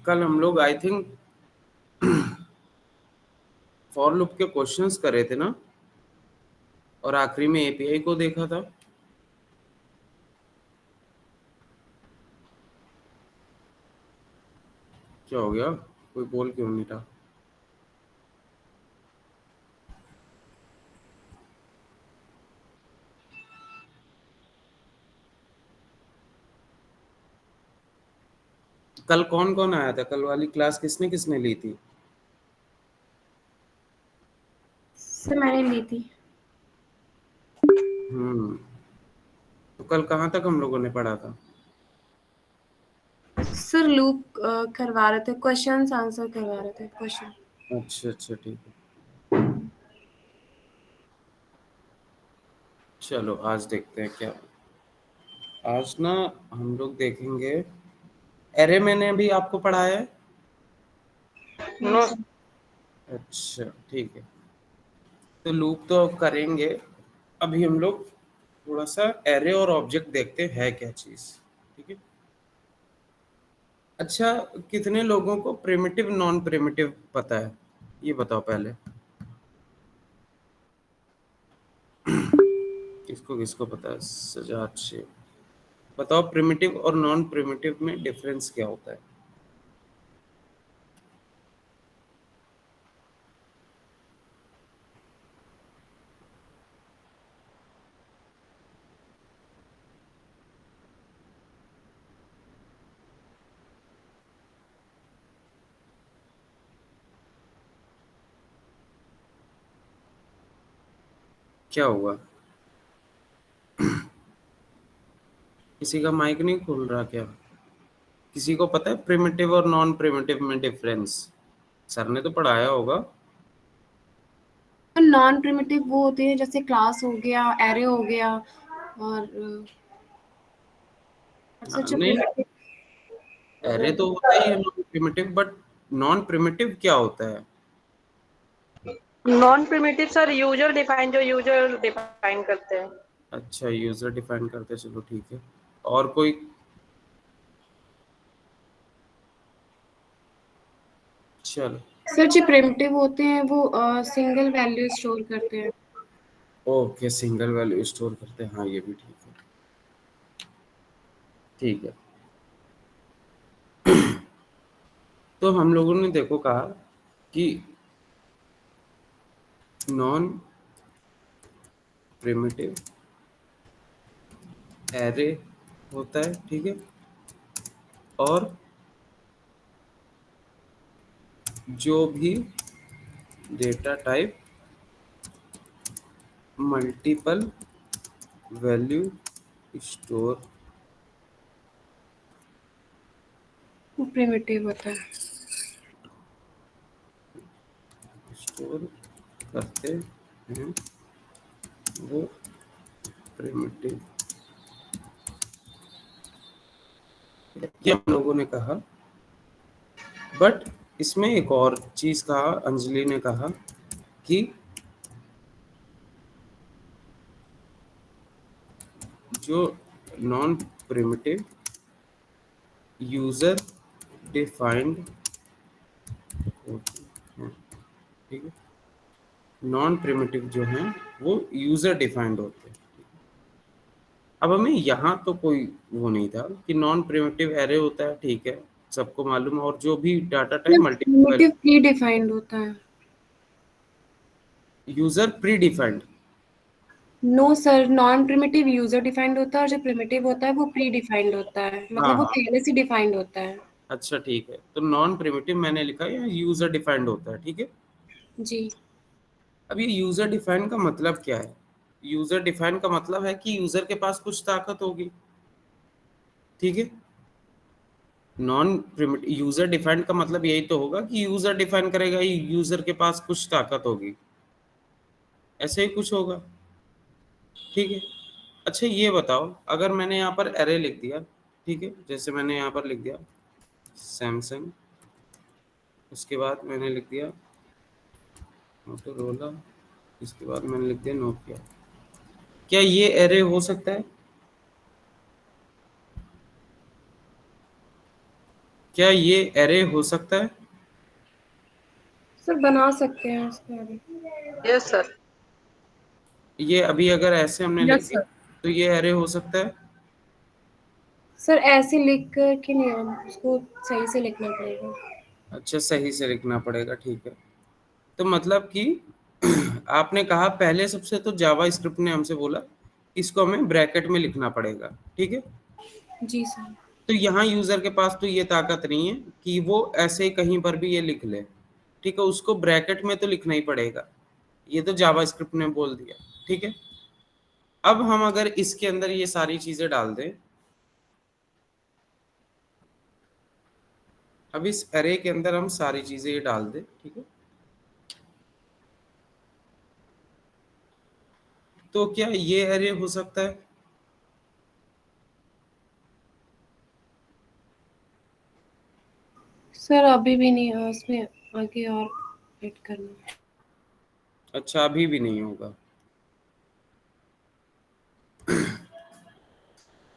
कल हम लोग आई थिंक फॉर लूप के क्वेश्चंस करे थे ना, और आखिरी में एपीआई को देखा था। क्या हो गया, कोई बोल क्यों नहीं रहा? कल कौन कौन आया था? कल वाली क्लास किसने किसने ली थी? सर मैंने ली थी। तो कल कहाँ तक हम लोगों ने पढ़ा था? सर लूप करवा रहे थे, क्वेश्चंस आंसर करवा रहे थे क्वेश्चन। अच्छा अच्छा, ठीक है। चलो आज देखते हैं क्या। आज ना हम लोग देखेंगे एरे। मैंने अभी आपको पढ़ाया है? No sir. अच्छा ठीक है। तो लूप तो अब करेंगे। अभी हम लोग थोड़ा सा एरे और ऑब्जेक्ट देखते हैं क्या चीज। ठीक है। अच्छा, कितने लोगों को प्रिमिटिव नॉन प्रिमिटिव पता है? ये बताओ पहले। किसको किसको पता है? सजाद से बताओ, प्रिमिटिव और नॉन प्रिमिटिव में डिफरेंस क्या होता है? क्या हुआ? किसी का माइक नहीं खुल रहा क्या? किसी को पता है प्रिमिटिव और नॉन प्रिमिटिव में डिफरेंस? सर ने तो पढ़ाया होगा। नॉन प्रिमिटिव वो होते हैं जैसे क्लास हो गया, एरे हो गया, और हाँ, सच नहीं, प्रिमिटिव। एरे तो होता ही है non primitive, but non primitive क्या होता है? Non primitive sir user define, जो यूजर डिफाइन करते हैं। अच्छा, यूजर डिफाइन करते हैं, चलो ठीक है। और कोई? चलो। सर जो प्रिमिटिव होते हैं वो सिंगल वैल्यू स्टोर करते हैं। ओके, सिंगल वैल्यू स्टोर करते हैं, हाँ ये भी ठीक है। ठीक है। तो हम लोगों ने देखो कहा कि नॉन प्रिमिटिव एरे होता है, ठीक है। और जो भी data type multiple value store वो प्रिमिटिव होता है। स्टोर करते हैं, वो प्रिमिटिव। ये हम लोगों ने कहा। बट इसमें एक और चीज कहा, अंजलि ने कहा कि जो नॉन प्रिमिटिव यूजर डिफाइंड होते हैं, ठीक है। नॉन प्रिमिटिव जो हैं वो यूजर डिफाइंड होते हैं। अब हमें यहाँ तो कोई वो नहीं था कि नॉन प्रिमिटिव एरे होता है, ठीक है, सबको मालूम है, और जो भी data type multiple primitive predefined होता है। User predefined. No sir, non primitive user defined होता है और जो प्रिमिटिव होता है वो प्री डिफाइंड होता है, हाँ मतलब वो हाँ। पहले से डिफाइंड होता है। अच्छा ठीक है, तो नॉन प्रिमिटिव मैंने लिखा है, यूजर डिफाइंड होता है, ठीक है। जी। अब ये यूजर डिफाइन का मतलब क्या है? यूजर डिफाइन का मतलब है कि यूजर के पास कुछ ताकत होगी, ठीक है। नॉन प्रिमिटिव यूजर डिफाइंड का मतलब यही तो होगा कि यूजर डिफाइन करेगा, यूजर के पास कुछ ताकत होगी, ऐसे ही कुछ होगा, ठीक है। अच्छा ये बताओ, अगर मैंने यहाँ पर एरे लिख दिया, ठीक है, जैसे मैंने यहाँ पर लिख दिया सैमसंग, उसके बाद मैंने लिख दिया मोटोरोला, इसके बाद मैंने लिख दिया नोकिया, क्या ये एरे हो सकता है? क्या ये एरे हो सकता है? सर बना सकते हैं इसके आगे। Yes sir. ये अभी अगर ऐसे हमने लिख यस दिया सर। तो ये एरे हो सकता है? सर ऐसे लिख कर कि नहीं, हम उसको सही से लिखना पड़ेगा। अच्छा, सही से लिखना पड़ेगा, ठीक है। तो मतलब कि आपने कहा पहले सबसे तो जावा स्क्रिप्ट ने हमसे बोला इसको हमें ब्रैकेट में लिखना पड़ेगा, ठीक है। जी सर। तो यहाँ यूजर के पास तो ये ताकत नहीं है कि वो ऐसे ही कहीं पर भी ये लिख ले, ठीक है। उसको ब्रैकेट में तो लिखना ही पड़ेगा, ये तो जावा स्क्रिप्ट ने बोल दिया, ठीक है। अब हम अगर इसके अंदर ये सारी चीजें डाल दें, अब इस अरे के अंदर हम सारी चीजें ये डाल दें, ठीक है। तो क्या ये अरे हो सकता है? सर अभी भी नहीं, उसमें आगे और एड करना है। अच्छा, अभी भी नहीं होगा।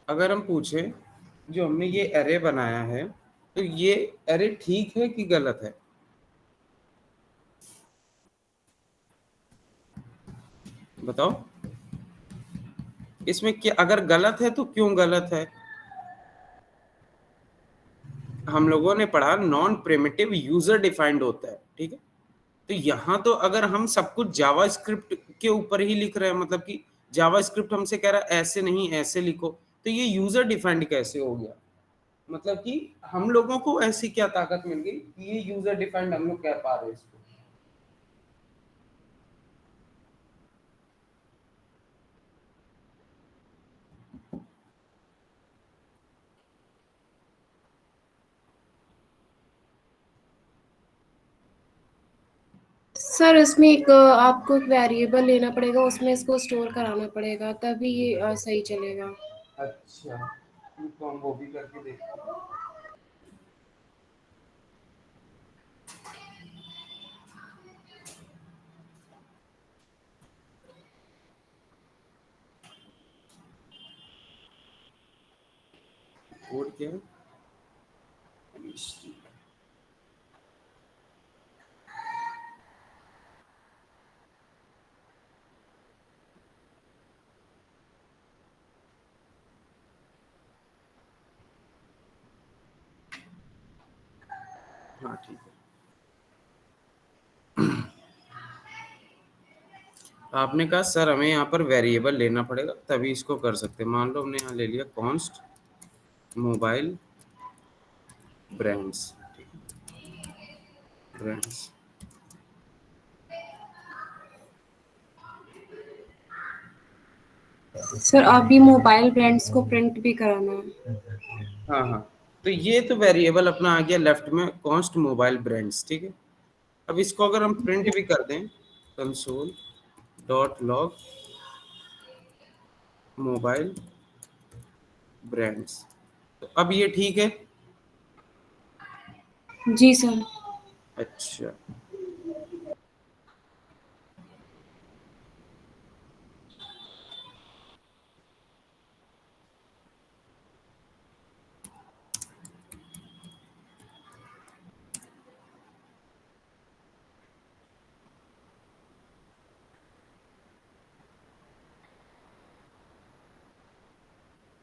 अगर हम पूछें जो हमने ये अरे बनाया है तो ये अरे ठीक है कि गलत है? बताओ। इसमें क्या अगर गलत है तो क्यों गलत है? हम लोगों ने पढ़ा नॉन प्रिमिटिव यूजर डिफाइंड होता है, ठीक है। तो यहाँ तो अगर हम सब कुछ जावा स्क्रिप्ट के ऊपर ही लिख रहे हैं, मतलब कि जावा स्क्रिप्ट हमसे कह रहा है ऐसे नहीं ऐसे लिखो, तो ये यूजर डिफाइंड कैसे हो गया? मतलब कि हम लोगों को ऐसी क्या ताकत मिल गई कि ये यूजर डिफाइंड हम लोग कह पा रहे हैं इसको? सर इसमें एक आपको एक वेरिएबल लेना पड़ेगा, उसमें इसको स्टोर कराना पड़ेगा, तभी ये सही चलेगा। अच्छा, तो हम वो भी करके देखते हैं। कोड क्या है? हाँ ठीक है। आपने कहा सर हमें यहाँ पर वेरिएबल लेना पड़ेगा तभी इसको कर सकते हैं। मान लो हमने यहाँ ले लिया कॉन्स्ट मोबाइल ब्रांड्स, ठीक है, ब्रांड्स। सर अभी मोबाइल ब्रांड्स को प्रिंट भी कराना है। हाँ हाँ, तो ये तो वेरिएबल अपना आ गया लेफ्ट में कॉन्स्ट मोबाइल ब्रांड्स, ठीक है। अब इसको अगर हम प्रिंट भी कर दें console dot log mobile brands, तो अब ये ठीक है। जी सर। अच्छा,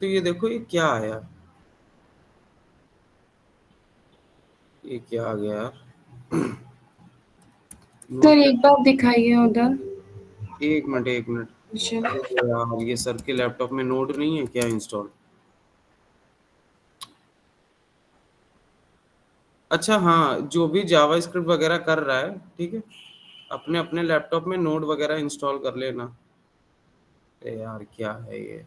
तो ये देखो ये क्या आया, ये क्या आ गया यार? सर नोट, एक बार दिखाइए उधर। एक मिनट एक मिनट। अच्छा। अरे यार ये सर के लैपटॉप में नोड नहीं है क्या इंस्टॉल? अच्छा हाँ, जो भी जावा स्क्रिप्ट वगैरह कर रहा है, ठीक है, अपने अपने लैपटॉप में नोड वगैरह इंस्टॉल कर लेना। अरे यार क्या है ये,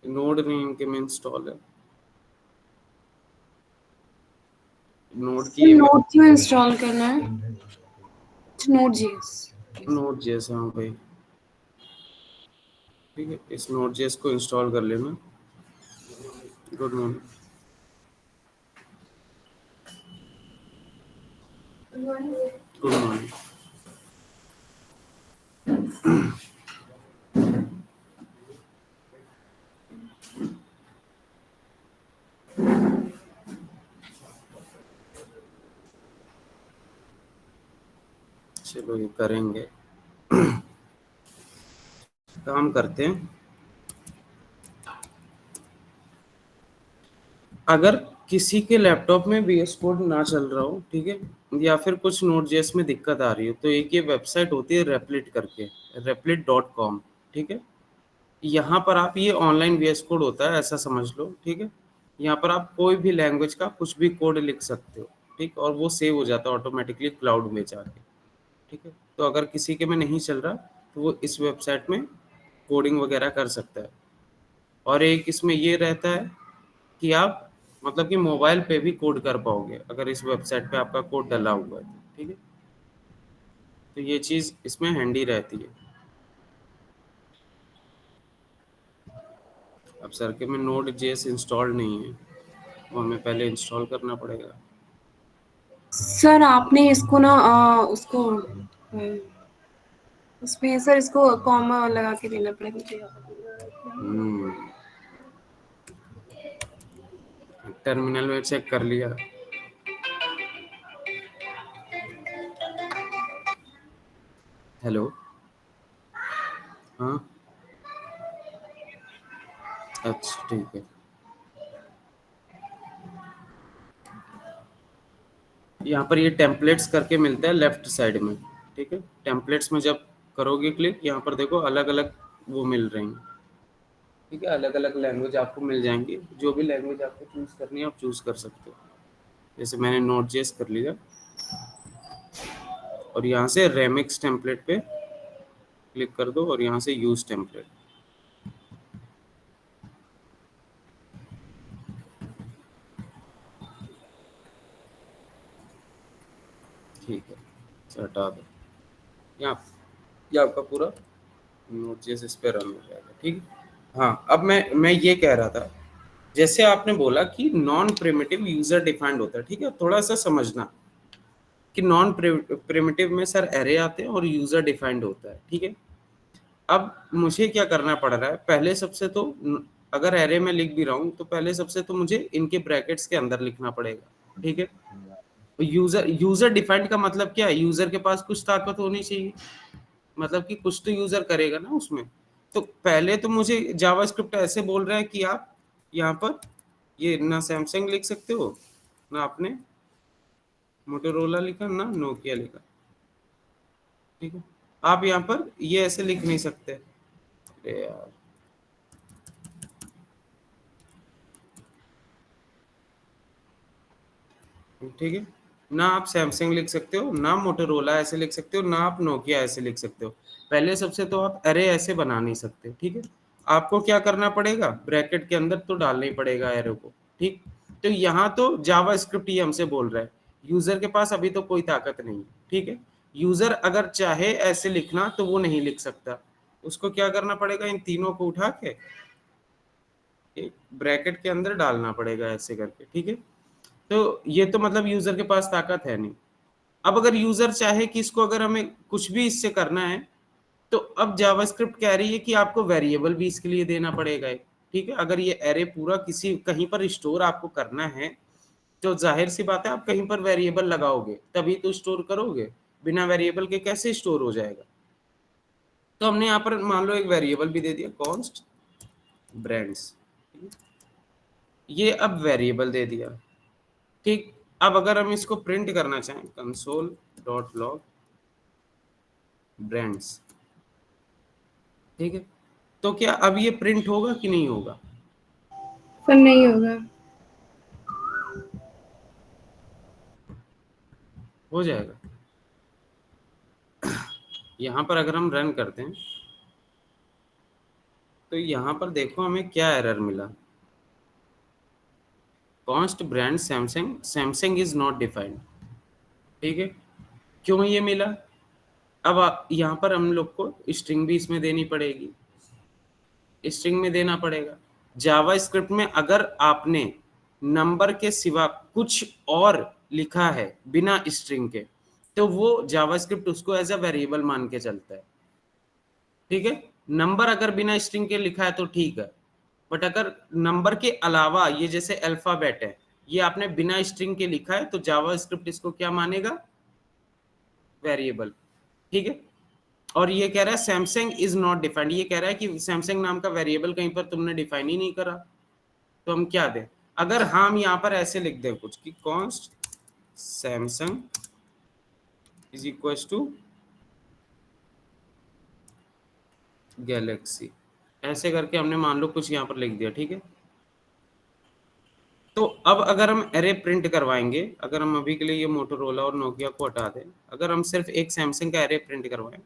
नोड नहीं इनके में इंस्टॉल है। नोड की सर ये नोट क्यों इंस्टॉल करना है? Note GS. नोड जेएस, हाँ भाई, ठीक है, इस नोड जेएस को इंस्टॉल कर लेना। Good morning. Good morning. चलो ये करेंगे। काम करते हैं, अगर किसी के लैपटॉप में VS कोड ना चल रहा हो, ठीक है, या फिर कुछ Node.js में दिक्कत आ रही हो, तो एक ये वेबसाइट होती है Replit करके, replit.com, ठीक है। यहाँ पर आप, ये ऑनलाइन VS कोड होता है ऐसा समझ लो, ठीक है। यहाँ पर आप कोई भी लैंग्वेज का कुछ भी कोड लिख सकते हो, ठीक, और वो सेव हो जाता है ऑटोमेटिकली क्लाउड में जाके, ठीक है। तो अगर किसी के में नहीं चल रहा तो वो इस वेबसाइट में कोडिंग वगैरह कर सकता है। और एक इसमें ये रहता है कि आप मतलब कि मोबाइल पे भी कोड कर पाओगे अगर इस वेबसाइट पे आपका कोड डला हुआ है तो, ठीक है। तो ये चीज़ इसमें हैंडी रहती है। अब सर के में Node.js इंस्टॉल नहीं है, वो हमें पहले इंस्टॉल करना पड़ेगा। सर आपने इसको ना उसको उसमें सर इसको कॉमा लगा के देना पड़ेगा। टर्मिनल में चेक कर लिया। हेलो, हाँ, अच्छा ठीक है। यहाँ पर ये टेम्पलेट्स करके मिलता है लेफ्ट साइड में, ठीक है। टेम्पलेट्स में जब करोगे क्लिक, यहाँ पर देखो अलग अलग वो मिल रहे हैं, ठीक है। अलग अलग लैंग्वेज आपको मिल जाएंगी, जो भी लैंग्वेज आपको चूज करनी है आप चूज कर सकते हो। जैसे मैंने Node.js कर लिया और यहाँ से रेमिक्स टेम्पलेट पे क्लिक कर दो और यहाँ से यूज टेम्पलेट, ठीक है, इसे हटा दो। यहाँ ये आपका पूरा Node.js इस पे रन हो जाएगा, ठीक है। हाँ, अब मैं ये कह रहा था, जैसे आपने बोला कि नॉन प्रिमिटिव यूजर डिफाइंड होता है, ठीक है। थोड़ा सा समझना कि नॉन प्रिमिटिव में सर एरे आते हैं और यूजर डिफाइंड होता है, ठीक है। अब मुझे क्या करना पड़ रहा है, पहले सबसे तो अगर एरे में लिख भी रहा हूँ तो पहले सबसे तो मुझे इनके ब्रैकेट्स के अंदर लिखना पड़ेगा, ठीक है। यूजर डिफाइंड का मतलब क्या है, यूजर के पास कुछ ताकत होनी चाहिए, मतलब कि कुछ तो यूजर करेगा ना उसमें। तो पहले तो मुझे जावास्क्रिप्ट ऐसे बोल रहा है कि आप यहाँ पर ये ना सैमसंग लिख सकते हो, ना आपने मोटोरोला लिखा, ना नोकिया लिखा, ठीक है। आप यहाँ पर ये ऐसे लिख नहीं सकते। अरे यार, ठीक है, ना आप सैमसंग लिख सकते हो, ना मोटोरोला ऐसे लिख सकते हो, ना आप नोकिया ऐसे लिख सकते हो। पहले सबसे तो आप अरे ऐसे बना नहीं सकते, ठीक है। आपको क्या करना पड़ेगा, ब्रैकेट के अंदर तो डालना ही पड़ेगा एरो को, ठीक। तो यहाँ तो जावा स्क्रिप्ट ही हमसे बोल रहा है, यूजर के पास अभी तो कोई ताकत नहीं है, ठीक है। यूजर अगर चाहे ऐसे लिखना तो वो नहीं लिख सकता, उसको क्या करना पड़ेगा, इन तीनों को उठा के एक ब्रैकेट के अंदर डालना पड़ेगा ऐसे करके, ठीक है। तो ये तो मतलब यूजर के पास ताकत है नहीं। अब अगर यूजर चाहे कि इसको अगर हमें कुछ भी इससे करना है, तो अब जावास्क्रिप्ट कह रही है कि आपको वेरिएबल भी इसके लिए देना पड़ेगा, ठीक है। अगर ये एरे पूरा किसी कहीं पर स्टोर आपको करना है, तो जाहिर सी बात है आप कहीं पर वेरिएबल लगाओगे तभी तो स्टोर करोगे, बिना वेरिएबल के कैसे स्टोर हो जाएगा। तो हमने यहाँ पर मान लो एक वेरिएबल भी दे दिया, कॉन्स्ट ब्रांड्स, ये अब वेरिएबल दे दिया, ठीक। अब अगर हम इसको प्रिंट करना चाहें, console.log ब्रांड्स, ठीक है, तो क्या अब ये प्रिंट होगा कि नहीं होगा? सर नहीं होगा। हो जाएगा। यहाँ पर अगर हम रन करते हैं तो यहाँ पर देखो हमें क्या एरर मिला, const brand Samsung, Samsung is not defined, ठीक है। क्यों ये मिला? अब यहाँ पर हम लोग को स्ट्रिंग भी इसमें देनी पड़ेगी, स्ट्रिंग में देना पड़ेगा। जावा स्क्रिप्ट में अगर आपने नंबर के सिवा कुछ और लिखा है बिना स्ट्रिंग के, तो वो जावा स्क्रिप्ट उसको एज अ वेरिएबल मान के चलता है, ठीक है। नंबर अगर बिना स्ट्रिंग के लिखा है तो ठीक है, बट अगर नंबर के अलावा ये जैसे अल्फाबेट है, ये आपने बिना स्ट्रिंग के लिखा है, तो जावा स्क्रिप्ट इसको क्या मानेगा, वेरिएबल। ठीक है। और ये कह रहा है सैमसंग इज नॉट डिफाइंड, ये कह रहा है कि सैमसंग नाम का वेरिएबल कहीं पर तुमने डिफाइन ही नहीं करा, तो हम क्या दें? अगर हम यहाँ पर ऐसे लिख दें कुछ कि const Samsung is equal to Galaxy, ऐसे करके हमने मान लो कुछ यहाँ पर लिख दिया, ठीक है। तो अब अगर हम एरे प्रिंट करवाएंगे, अगर हम अभी के लिए ये मोटोरोला और नोकिया को हटा दें, अगर हम सिर्फ एक सैमसंग का एरे प्रिंट करवाएं,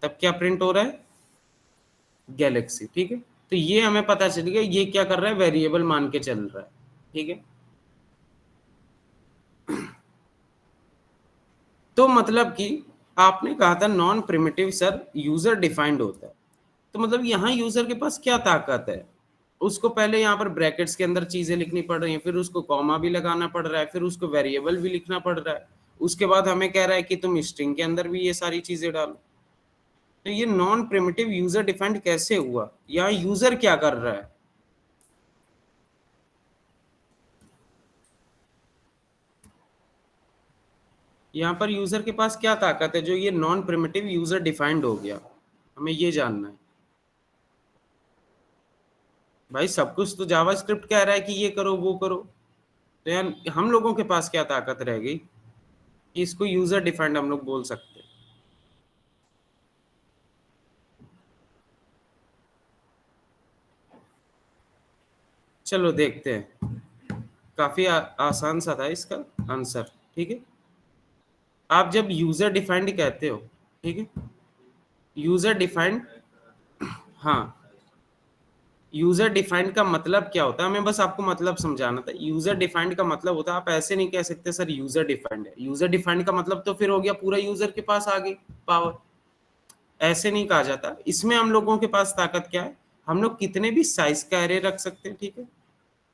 तब क्या प्रिंट हो रहा है? गैलेक्सी, ठीक है। तो ये हमें पता चल गया ये क्या कर रहा है, वेरिएबल मान के चल रहा है, ठीक है। तो मतलब कि आपने कहा था non primitive sir user defined होता है, तो मतलब यहाँ यूजर के पास क्या ताकत है? उसको पहले यहाँ पर ब्रैकेट्स के अंदर चीजें लिखनी पड़ रही हैं, फिर उसको कॉमा भी लगाना पड़ रहा है, फिर उसको वेरिएबल भी लिखना पड़ रहा है, उसके बाद हमें कह रहा है कि तुम स्ट्रिंग के अंदर भी ये सारी चीजें डालो। तो ये नॉन प्रिमिटिव यूजर डिफाइंड कैसे हुआ? यहाँ यूजर क्या कर रहा है? यहाँ पर यूजर के पास क्या ताकत है जो ये नॉन प्रिमिटिव यूजर डिफाइंड हो गया? हमें ये जानना है भाई। सब कुछ तो जावास्क्रिप्ट कह रहा है कि ये करो वो करो, तो यार हम लोगों के पास क्या ताकत रह गई कि इसको यूजर डिफाइंड हम लोग बोल सकते हैं? चलो देखते हैं, काफी आसान सा था इसका आंसर, ठीक है। आप जब यूजर डिफाइंड कहते हो, ठीक है, यूजर डिफाइंड, हाँ, यूजर डिफाइंड का मतलब क्या होता है, हमें बस आपको मतलब समझाना था। यूजर डिफाइंड का मतलब होता है, आप ऐसे नहीं कह सकते सर यूजर डिफाइंड है, यूजर डिफाइंड का मतलब तो फिर हो गया पूरा यूजर के पास आ गई पावर, ऐसे नहीं कहा जाता। इसमें हम लोगों के पास ताकत क्या है, हम लोग कितने भी साइज का एरे रख सकते हैं, ठीक है।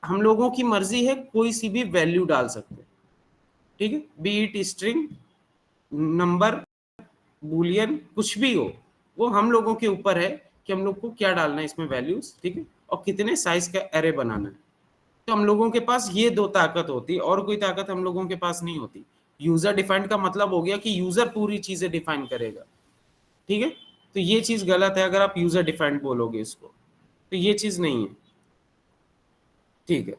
हम लोगों की मर्जी है, कोई सी भी वैल्यू डाल सकते हैं, ठीक है, B it string, number, Boolean, कुछ भी हो, वो हम लोगों के ऊपर है कि हम लोग को क्या डालना है इसमें वैल्यूज, ठीक है, और कितने साइज का एरे बनाना है। तो हम लोगों के पास ये दो ताकत होती है, और कोई ताकत हम लोगों के पास नहीं होती। यूजर डिफाइंड का मतलब हो गया कि यूजर पूरी चीजें डिफाइन करेगा, ठीक है। तो ये चीज गलत है अगर आप यूजर डिफाइंड बोलोगे इसको, तो ये चीज नहीं है, ठीक है।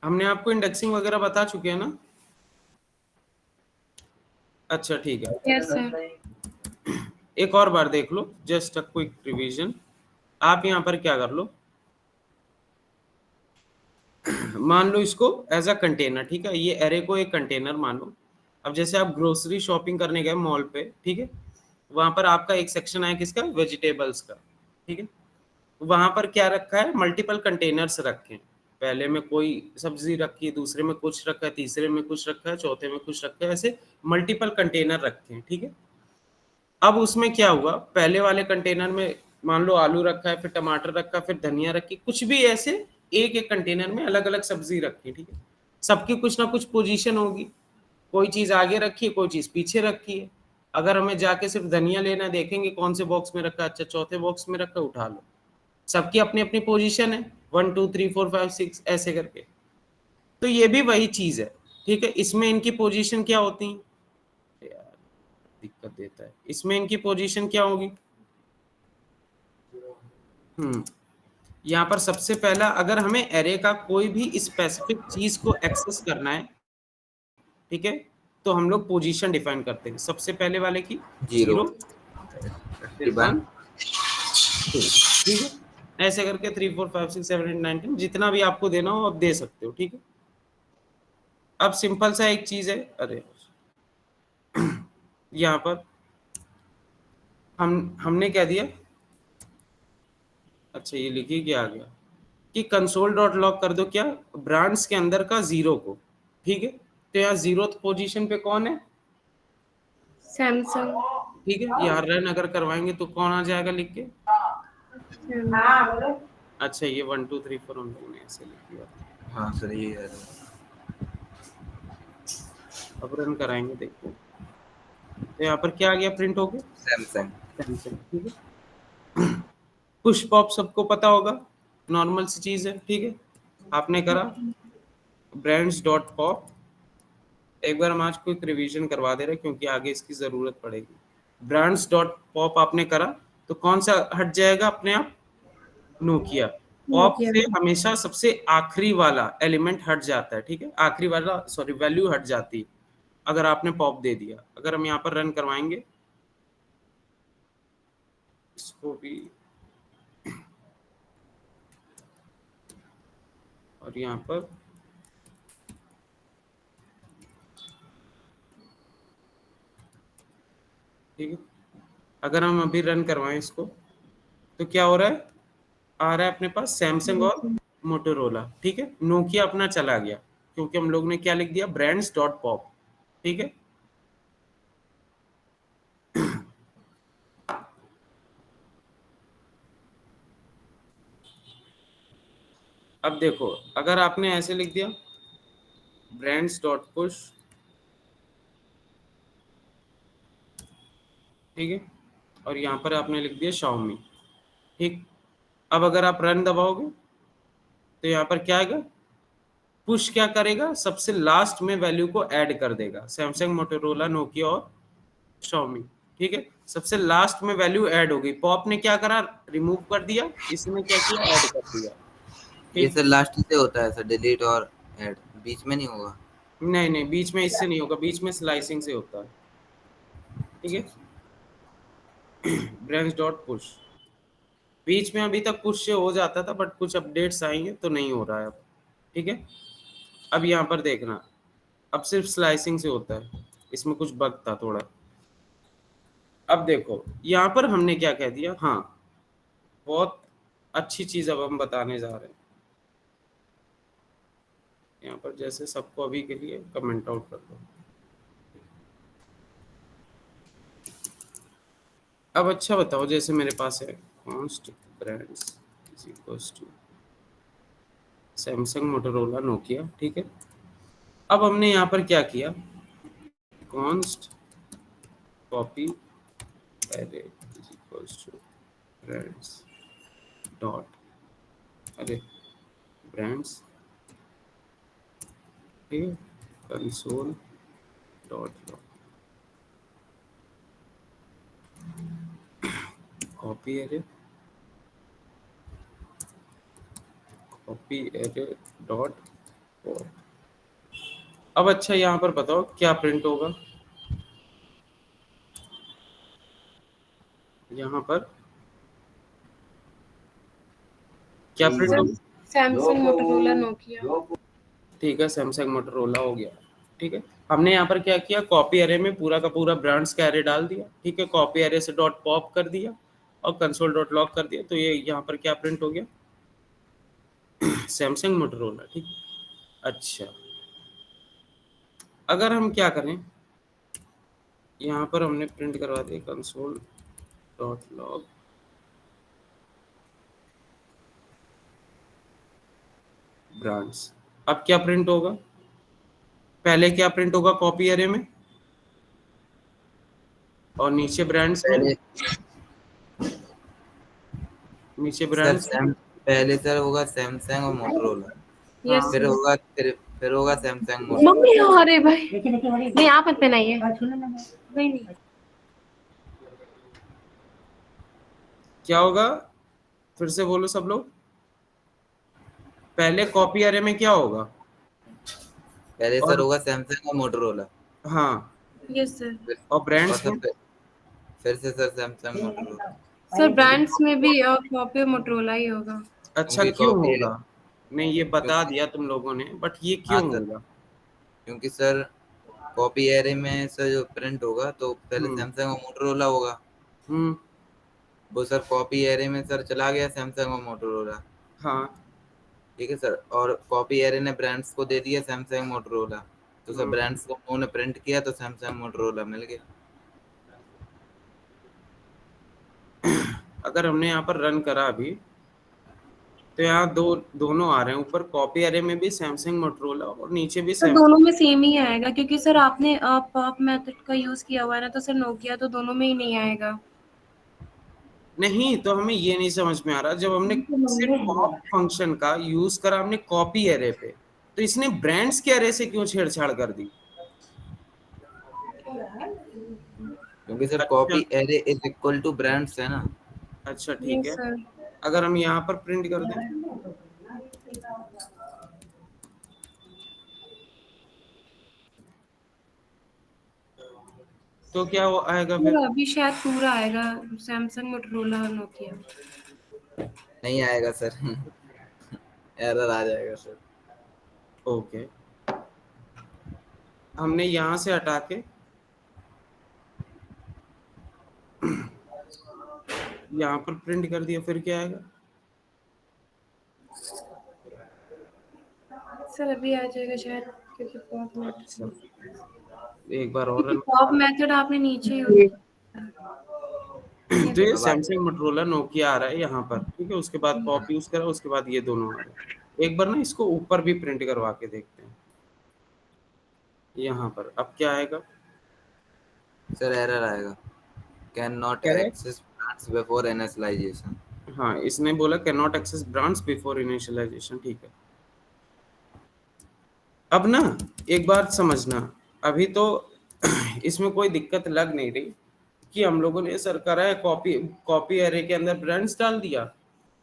हमने आपको इंडेक्सिंग वगैरह बता चुके हैं ना? अच्छा ठीक है, यस सर। एक और बार देख लो, जस्ट अ क्विक रिवीजन। आप यहाँ पर क्या कर लो, मान लो इसको एज अ कंटेनर, ठीक है, ये एरे को एक कंटेनर मान लो। अब जैसे आप ग्रोसरी शॉपिंग करने गए मॉल पे, ठीक है, वहां पर आपका एक सेक्शन आया किसका, वेजिटेबल्स का, ठीक है। वहां पर क्या रखा है, मल्टीपल कंटेनर्स रखे हैं, पहले में कोई सब्जी रखी है, दूसरे में कुछ रखा है, तीसरे में कुछ रखा है, चौथे में कुछ रखा है, ऐसे मल्टीपल कंटेनर रखे हैं, ठीक है। अब उसमें क्या हुआ, पहले वाले कंटेनर में मान लो आलू रखा है, फिर टमाटर रखा, फिर धनिया रखी, कुछ भी ऐसे एक एक कंटेनर में अलग अलग सब्जी रखी, ठीक है। सबकी कुछ ना कुछ पोजीशन होगी, कोई चीज आगे रखी है, कोई चीज पीछे रखी है। अगर हमें जाके सिर्फ धनिया लेना, देखेंगे कौन से बॉक्स में रखा, अच्छा चौथे बॉक्स में रखा, उठा लो। सबकी अपनी अपनी पोजीशन है, 1 2 3 4 5 6 ऐसे करके। तो ये भी वही चीज है, ठीक है। इसमें इनकी पोजीशन क्या होती है, दिक्कत देता है, इसमें इनकी पोजीशन क्या होगी, यहाँ पर सबसे पहला, अगर हमें एरे का कोई भी स्पेसिफिक चीज को एक्सेस करना है, ठीक है, तो हम लोग पोजीशन डिफाइन करते हैं। सबसे पहले वाले की 0, फिर 1 2, ठीक है, ऐसे करके 3 4 5 6 7 8 9 10 जितना भी आपको देना हो आप दे सकते हो, ठीक है। अब सिंपल सा एक चीज है, अरे यहाँ पर हमने क्या दिया, अच्छा ये लिखिए क्या आ गया कि कंसोल डॉट लॉग कर दो क्या, ब्रांड्स के अंदर का 0 को, ठीक है। तो यहाँ 0th पोजीशन पे कौन है, सैमसंग। ठीक है। यहाँ रन अगर करवाएंगे तो कौन आ जाएगा लिख के, अच्छा ये 1 2 3 4 हम लोगों ने ऐसे लिख दिया, हाँ सर ये है। अब रन कराएंगे देखते हैं, तो यहाँ पर क्या आ गया, प्रिंट हो गया सैमसंग। सैमसंग, ठीक है। पुश पॉप सबको पता होगा, नॉर्मल सी चीज है, ठीक है। आपने करा ब्रांड्स डॉट पॉप, एक बार हम आज क्विक रिवीजन करवा दे रहे क्योंकि आगे इसकी जरूरत पड़ेगी। ब्रांड्स डॉट पॉप आपने करा तो कौन सा हट जाएगा अपने आप? नोकिया। पॉप नोकिया से हमेशा सबसे आखिरी वाला एलिमेंट हट जाता है, ठीक है, आखिरी वाला सॉरी वैल्यू हट जाती है अगर आपने पॉप दे दिया। अगर हम यहाँ पर रन करवाएंगे इसको भी और यहाँ पर ठीक है, अगर हम अभी रन करवाएं इसको तो क्या हो रहा है? आ रहा है अपने पास सैमसंग और मोटोरोला, ठीक है। नोकिया अपना चला गया क्योंकि हम लोग ने क्या लिख दिया? ब्रांड्स डॉट पॉप, ठीक है। अब देखो अगर आपने ऐसे लिख दिया ब्रांड्स डॉट पुश, ठीक है, और यहाँ पर आपने लिख दिया शाओमी, ठीक। अब अगर आप रन दबाओगे तो यहाँ पर क्या आएगा? पुश क्या करेगा? सबसे लास्ट में वैल्यू को ऐड कर देगा, सैमसंग, मोटोरोला, नोकिया और शाओमी, ठीक है। सबसे लास्ट में वैल्यू ऐड हो गई। पॉप ने क्या करा? रिमूव कर दिया, इसने क्या किया? ऐड कर दिया, ये ठीक। सर लास्ट से होता है सर, डिलीट और ऐड, बीच में नहीं होगा? नहीं नहीं, बीच में इससे नहीं होगा, बीच में स्लाइसिंग से होता है, ठीक है। ब्रांच डॉट पुश बीच में अभी तक पुश से हो जाता था बट कुछ अपडेट्स आएंगे तो नहीं हो रहा है अब, ठीक है। अब यहाँ पर देखना, अब सिर्फ स्लाइसिंग से होता है, इसमें कुछ बग था थोड़ा। अब देखो यहाँ पर हमने क्या कह दिया, हाँ बहुत अच्छी चीज अब हम बताने जा रहे हैं। यहाँ पर जैसे सबको अभी के लिए कमेंट आउट कर दो। अब अच्छा बताओ, जैसे मेरे पास है const brands is equals to Samsung, Motorola, Nokia, ठीक है। अब हमने यहाँ पर क्या किया? Const copy array is equals to brands dot array brands, ठीक है, console dot log copy array dot pop. अब अच्छा यहाँ पर बताओ क्या प्रिंट होगा? यहाँ पर क्या प्रिंट होगा? Samsung, Motorola, Nokia. ठीक है, सैमसंग, मोटोरोला हो गया, ठीक है। हमने यहाँ पर क्या किया? कॉपी एरे में पूरा का पूरा ब्रांड्स का एरे डाल दिया, ठीक है। कॉपी एरे से डॉट पॉप कर दिया और कंसोल डॉट लॉग कर दिया, तो ये यहाँ पर क्या प्रिंट हो गया? सैमसंग, मोटोरोला, ठीक। अच्छा अगर हम क्या करें, यहाँ पर हमने प्रिंट करवा दिया कंसोल डॉट लॉग ब्रांड्स। अब क्या प्रिंट होगा? पहले क्या प्रिंट होगा कॉपी एरे में और नीचे ब्रांड्स में? नीचे ब्रांड्स पहले सर होगा सैमसंग और मोटोरोला, यस फिर होगा फिर होगा सैमसंग मम्मी। मोटोरोला। अरे भाई नहीं, आप मत पहनाइए। नहीं नहीं, क्या होगा? फिर से बोलो सब लोग। पहले कॉपी एरे में क्या होगा? पहले सर होगा सैमसंग और मोटोरोला। हाँ यस सर। और ब्रांड्स में? फिर से sir Samsung Motorola. Sir brands में भी कॉपी मोटोरोला ही होगा। अच्छा क्योंकि क्यों copy होगा? नहीं ये बता दिया तुम लोगों ने, बट ये क्यों हाँ सर, होगा? क्योंकि सर कॉपी एरे में सर जो प्रिंट होगा तो पहले सैमसंग और मोटोरोला होगा, वो सर कॉपी एरे में सर चला गया सैमसंग और मोटोरोला। हाँ ठीक है सर, और कॉपी एरे ने ब्रांड्स को दे दिया सैमसंग मोटोरोला, तो सर ब्रांड्स को उन्होंने प्रिंट किया तो सैमसंग मोटोरोला मिल गया। अगर हमने यहाँ पर रन करा अभी तो यहाँ दोनों आ रहे हैं, ऊपर कॉपी एरे में भी सैमसंग, मोटोरोला और नीचे भी सर दोनों में सेम ही आएगा क्योंकि सर आपने पॉप मेथड का यूज किया हुआ है ना, तो सर नोकिया तो दोनों में ही नहीं आएगा। नहीं तो हमें ये नहीं समझ में आ रहा, जब हमने सिर्फ पॉप फंक्शन का यूज करा हमने कॉपी एरे पे, तो इसने ब्रांड्स के एरे से क्यों छेड़छाड़ कर दी? क्योंकि सर अच्छा copy array is equal to brands है ना। अच्छा ठीक यस है, सर। अगर हम यहाँ पर प्रिंट कर दें तो क्या वो आएगा फिर? सर अभी शायद पूरा आएगा, सैमसंग, मोटरोला, नोकिया। नहीं आएगा सर एरर आ जाएगा सर। ओके, हमने यहाँ से हटा के यहाँ पर प्रिंट कर दिया, फिर क्या आएगा? सर अभी आ जाएगा शायद, क्योंकि पॉप अच्छा, मेथड, एक बार और क्योंकि रन पॉप करवा मेथड आपने नीचे यूज किया। तो ये अब आ सैमसंग, जाएगा। मोटरोला, नोकिया आ रहा है यहाँ पर, ठीक है। उसके बाद पॉप यूज करा, उसके बाद ये दोनों आ रहे हैं। एक बार ना इसको ऊपर भी प्रिंट करवा के देखते हैं यहाँ पर, अब क्या आएगा? सर एरर आएगा, can not correct, access brands before initialization. हाँ इसने बोला can not access brands before initialization, ठीक है। अब ना एक बात समझना, अभी तो इसमें कोई दिक्कत लग नहीं रही कि हम लोगों ने सर करा है, कॉपी कॉपी एरे के अंदर ब्रांड्स डाल दिया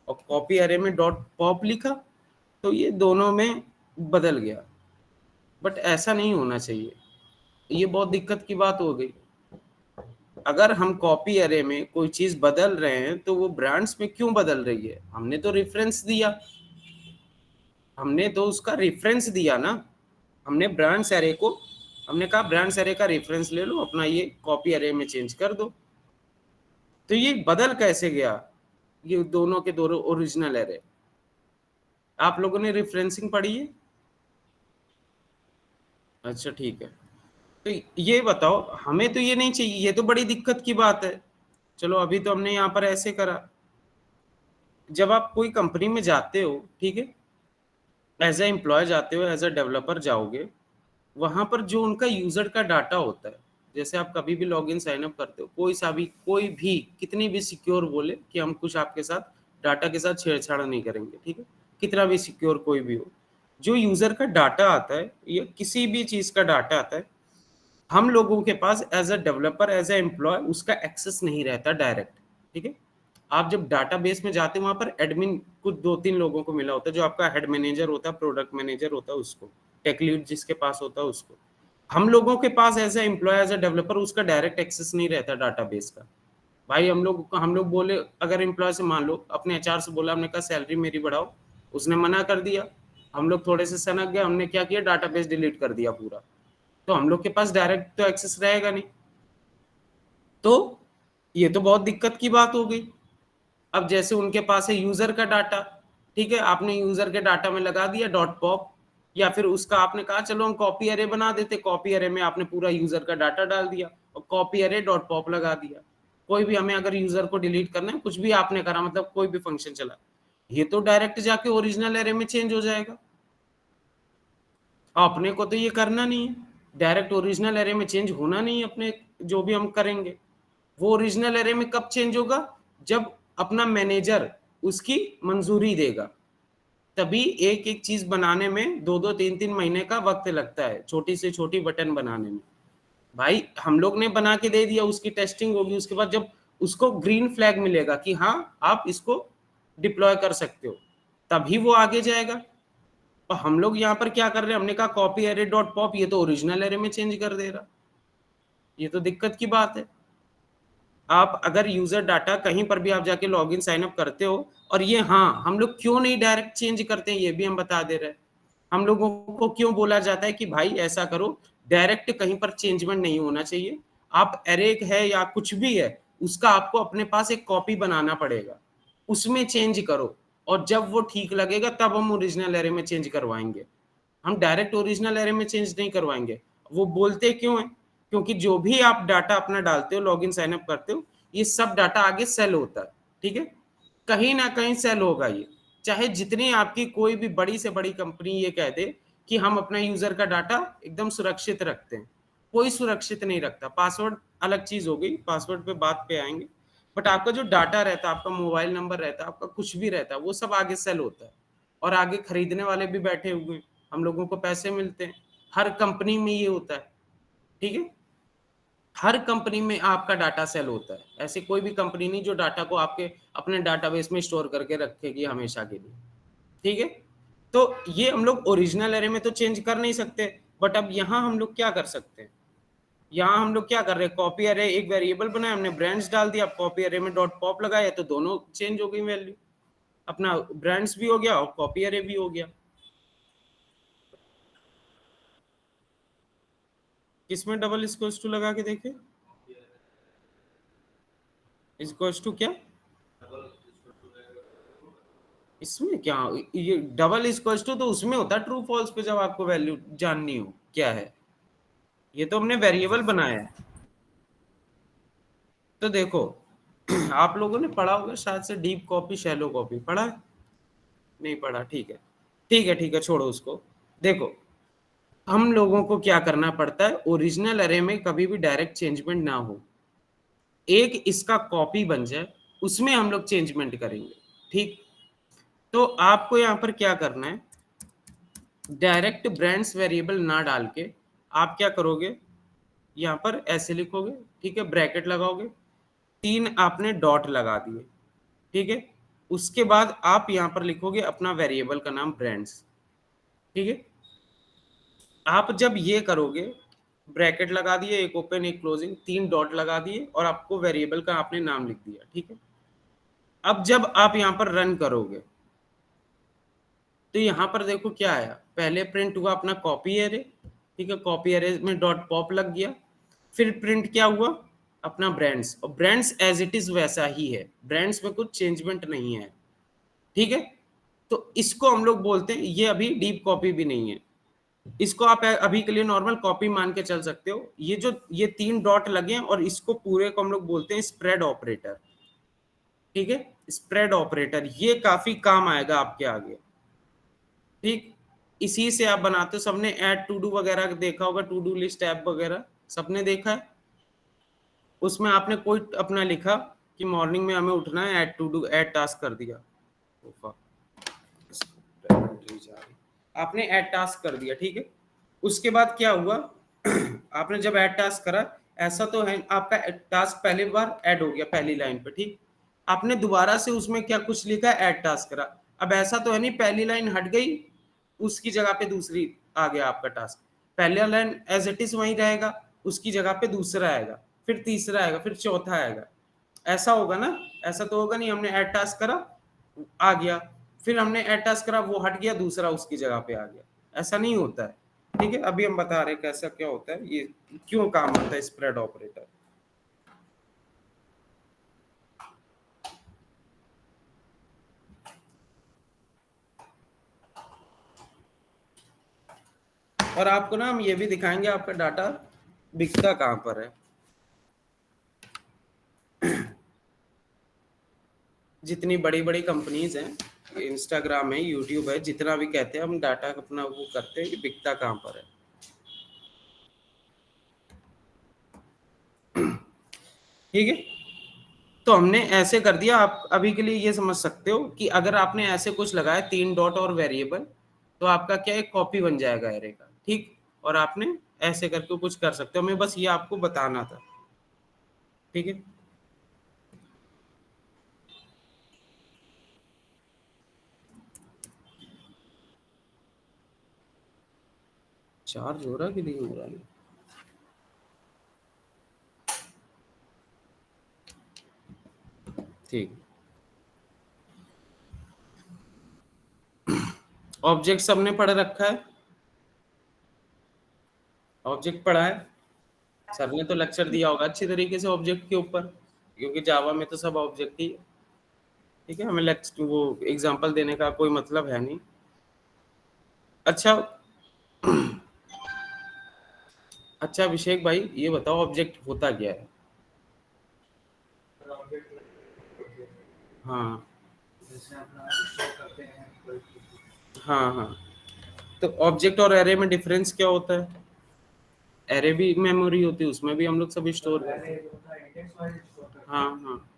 और कॉपी एरे में डॉट पॉप लिखा, तो ये दोनों में बदल गया। बट ऐसा नहीं होना चाहिए, ये बहुत दिक्कत की बात हो गई। अगर हम कॉपी एरे में कोई चीज बदल रहे हैं तो वो ब्रांड्स में क्यों बदल रही है? हमने तो रेफरेंस दिया, हमने तो उसका रेफरेंस दिया ना। हमने ब्रांड्स एरे को, हमने कहा ब्रांड्स एरे का रेफरेंस ले लो, अपना ये कॉपी एरे में चेंज कर दो। तो ये बदल कैसे गया? ये दोनों के दोनों ओरिजिनल एरे। आप लोगों ने रेफरेंसिंग पढ़ी है? अच्छा ठीक है, तो ये बताओ, हमें तो ये नहीं चाहिए, ये तो बड़ी दिक्कत की बात है। चलो अभी तो हमने यहाँ पर ऐसे करा। जब आप कोई कंपनी में जाते हो, ठीक है, एज ए एम्प्लॉय जाते हो, एज ए डेवलपर जाओगे, वहां पर जो उनका यूजर का डाटा होता है, जैसे आप कभी भी लॉगिन साइन अप करते हो, कोई भी कितनी भी सिक्योर बोले कि हम कुछ आपके साथ डाटा के साथ छेड़छाड़ नहीं करेंगे, ठीक है, कितना भी सिक्योर कोई भी हो, जो यूजर का डाटा आता है या किसी भी चीज का डाटा आता है, हम लोगों के पास as a developer, as a employ उसका एक्सेस नहीं रहता डायरेक्ट, ठीक है। आप जब डाटाबेस में जाते हैं, वहां पर एडमिन कुछ 2-3 लोगों को मिला होता है, जो आपका हेड मैनेजर होता है, प्रोडक्ट मैनेजर होता है, उसको टेक लीड जिसके पास होता है उसको। हम लोगों के पास as a employ, as a developer उसका डायरेक्ट एक्सेस नहीं रहता डाटाबेस का। भाई हम लोग बोले, अगर एम्प्लॉय से मान लो अपने एचआर से बोला, हमने कहा सैलरी मेरी बढ़ाओ, उसने मना कर दिया, हम लोग थोड़े से सनक गए, हमने क्या किया, डाटाबेस डिलीट कर दिया पूरा। तो हम लोग के पास डायरेक्ट तो एक्सेस रहेगा नहीं, तो ये तो बहुत दिक्कत की बात हो गई। अब जैसे उनके पास है यूजर का डाटा, ठीक है, आपने यूजर के डाटा में लगा दिया डॉट पॉप, या फिर उसका आपने कहा चलो हम कॉपी अरे बना देते, कॉपी अरे में आपने पूरा यूजर का डाटा डाल दिया और कॉपी अरे डॉट पॉप लगा दिया। कोई भी हमें अगर यूजर को डिलीट करना है, कुछ भी आपने करा, मतलब कोई भी फंक्शन चला, ये तो डायरेक्ट जाके ओरिजिनल एरे में चेंज हो जाएगा। अपने को तो ये करना नहीं है, डायरेक्ट ओरिजिनल एरे में चेंज होना नहीं है अपने, जो भी हम करेंगे वो ओरिजिनल एरे में कब चेंज होगा, जब अपना मैनेजर उसकी मंजूरी देगा। तभी एक एक चीज बनाने में 2-2 3-3 महीने का वक्त लगता है, छोटी से छोटी बटन बनाने में। भाई हम लोग ने बना के दे दिया, उसकी टेस्टिंग होगी, उसके बाद जब उसको ग्रीन फ्लैग मिलेगा कि हाँ आप इसको डिप्लॉय कर सकते हो, तभी वो आगे जाएगा। और हम लोग यहाँ पर क्या कर रहे हैं, हमने कहा कॉपी एरे डॉट पॉप, ये तो ओरिजिनल एरे में चेंज कर दे रहा। ये तो दिक्कत की बात है। आप अगर यूजर डाटा कहीं पर भी आप जाके लॉगिन साइन अप करते हो, और ये हाँ हम लोग क्यों नहीं डायरेक्ट चेंज करते हैं, ये भी हम बता दे रहे हैं। हम लोगों को क्यों बोला जाता है कि भाई ऐसा करो, डायरेक्ट कहीं पर चेंजमेंट नहीं होना चाहिए। आप एरे है या कुछ भी है, उसका आपको अपने पास एक कॉपी बनाना पड़ेगा, उसमें चेंज करो, और जब वो ठीक लगेगा तब हम ओरिजिनल एरे में चेंज करवाएंगे। हम डायरेक्ट ओरिजिनल एरे में चेंज नहीं करवाएंगे। वो बोलते क्यों है, क्योंकि जो भी आप डाटा अपना डालते हो, लॉगिन साइन अप करते हो, ये सब डाटा आगे सेल होता है, ठीक है, कहीं ना कहीं सेल होगा ये। चाहे जितनी आपकी कोई भी बड़ी से बड़ी कंपनी ये कह दे कि हम अपना यूजर का डाटा एकदम सुरक्षित रखते हैं, कोई सुरक्षित नहीं रखता। पासवर्ड अलग चीज हो गई, पासवर्ड पे बात पे आएंगे, बट आपका जो डाटा रहता है, आपका मोबाइल नंबर रहता है, आपका कुछ भी रहता है, वो सब आगे सेल होता है, और आगे खरीदने वाले भी बैठे हुए हैं, हम लोगों को पैसे मिलते हैं, हर कंपनी में ये होता है, ठीक है। हर कंपनी में आपका डाटा सेल होता है, ऐसे कोई भी कंपनी नहीं जो डाटा को आपके अपने डाटाबेस में स्टोर करके रखेगी हमेशा के लिए, ठीक है। तो ये हम लोग ओरिजिनल एरे में तो चेंज कर नहीं सकते, बट अब यहाँ हम लोग क्या कर सकते हैं, यहाँ हम लोग क्या कर रहे हैं, कॉपी एरे एक वेरिएबल बनाया, हमने ब्रांड्स डाल दिया, कॉपी एरे में डॉट पॉप लगाया तो दोनों चेंज हो गई वैल्यू, अपना ब्रांड्स भी हो गया और कॉपी एरे भी हो गया। किसमें डबल इक्वल्स टू लगा के देखे, इक्वल्स टू क्या, इसमें क्या, ये डबल इक्वल्स टू तो उसमें होता है ट्रू फॉल्स पे, जब आपको वैल्यू जाननी हो क्या है, ये तो हमने वेरिएबल बनाया है। तो देखो आप लोगों ने पढ़ा होगा शायद से डीप कॉपी शैलो कॉपी, पढ़ा है, नहीं पढ़ा, ठीक है ठीक है ठीक है, छोड़ो उसको। देखो हम लोगों को क्या करना पड़ता है, ओरिजिनल अरे में कभी भी डायरेक्ट चेंजमेंट ना हो, एक इसका कॉपी बन जाए उसमें हम लोग चेंजमेंट करेंगे, ठीक। तो आपको यहाँ पर क्या करना है, डायरेक्ट ब्रांड्स वेरिएबल ना डाल के आप क्या करोगे, यहाँ पर ऐसे लिखोगे, ठीक है, ब्रैकेट लगाओगे, 3 आपने डॉट लगा दिए, ठीक है। उसके बाद आप यहाँ पर लिखोगे अपना वेरिएबल का नाम ब्रांड्स, ठीक है। आप जब ये करोगे, ब्रैकेट लगा दिए, एक ओपन एक क्लोजिंग, 3 डॉट लगा दिए और आपको वेरिएबल का आपने नाम लिख दिया, ठीक है। अब जब आप यहाँ पर रन करोगे तो यहाँ पर देखो क्या आया, पहले प्रिंट हुआ अपना कॉपी एरे, ठीक है, कॉपी एरे में डॉट पॉप लग गया, फिर प्रिंट क्या हुआ अपना ब्रांड्स, और ब्रांड्स एज इट इज वैसा ही है, ब्रांड्स में कुछ चेंजमेंट नहीं है, ठीक है। तो इसको हम लोग बोलते हैं, ये अभी डीप कॉपी भी नहीं है, इसको आप अभी के लिए नॉर्मल कॉपी मान के चल सकते हो। ये जो ये 3 डॉट लगे हैं और इसको पूरे को हम लोग बोलते हैं स्प्रेड ऑपरेटर, ठीक है, स्प्रेड ऑपरेटर, ये काफी काम आएगा आपके आगे, ठीक। इसी से आप बनाते हो, सबने ऐड टू डू वगैरह देखा होगा, टू डू लिस्ट ऐप वगैरह सबने देखा है, उसमें आपने कोई अपना लिखा कि मॉर्निंग में हमें उठना है, add to do add task कर दिया, आपने ऐड टास्क कर दिया, ठीक है। उसके बाद क्या हुआ आपने जब ऐड टास्क करा, ऐसा तो है आपका टास्क पहली बार ऐड हो गया पहली लाइन पे, ठीक। आपने दोबारा से उसमें क्या कुछ लिखा, ऐड टास्क करा, अब ऐसा तो है नहीं पहली लाइन हट गई उसकी जगह पे दूसरी आ गया आपका टास्क, पहला लाइन एज इट इज वहीं रहेगा, उसकी जगह पे दूसरा आएगा, फिर तीसरा आएगा, फिर चौथा आएगा, ऐसा होगा ना, ऐसा तो होगा नहीं, हमने ऐड टास्क करा आ गया, फिर हमने ऐड टास्क करा वो हट गया, दूसरा उसकी जगह पे आ गया, ऐसा नहीं होता है, ठीक है। अभी हम बता रहे हैं कैसा क्या होता है, ये क्यों काम आता है स्प्रेड ऑपरेटर। और आपको ना हम ये भी दिखाएंगे आपका डाटा बिकता कहाँ पर है। जितनी बड़ी बड़ी कंपनीज हैं, इंस्टाग्राम है, यूट्यूब है, जितना भी कहते हैं हम डाटा अपना वो करते हैं कि बिकता कहाँ पर है, ठीक है। तो हमने ऐसे कर दिया, आप अभी के लिए ये समझ सकते हो कि अगर आपने ऐसे कुछ लगाया 3 डॉट और वेरिएबल, तो आपका क्या एक कॉपी बन जाएगा एरे का, ठीक। और आपने ऐसे करके कुछ कर सकते हो, हमें बस ये आपको बताना था, ठीक है। चार्ज हो रहा कि नहीं हो रहा है, ठीक। ऑब्जेक्ट सबने पढ़ रखा है, ऑब्जेक्ट पढ़ा है, सर ने तो लेक्चर दिया होगा अच्छी तरीके से ऑब्जेक्ट के ऊपर, क्योंकि जावा में तो सब ऑब्जेक्ट ही है, ठीक है, हमें लेक्चर वो एग्जांपल देने का कोई मतलब है नहीं। अच्छा अच्छा अभिषेक भाई ये बताओ ऑब्जेक्ट होता क्या है। हाँ हाँ हाँ, तो ऑब्जेक्ट और एरे में डिफरेंस क्या होता है, एरे भी मेमोरी होती है, उसमें भी हम लोग सब स्टोर करते हैं, हाँ हाँ,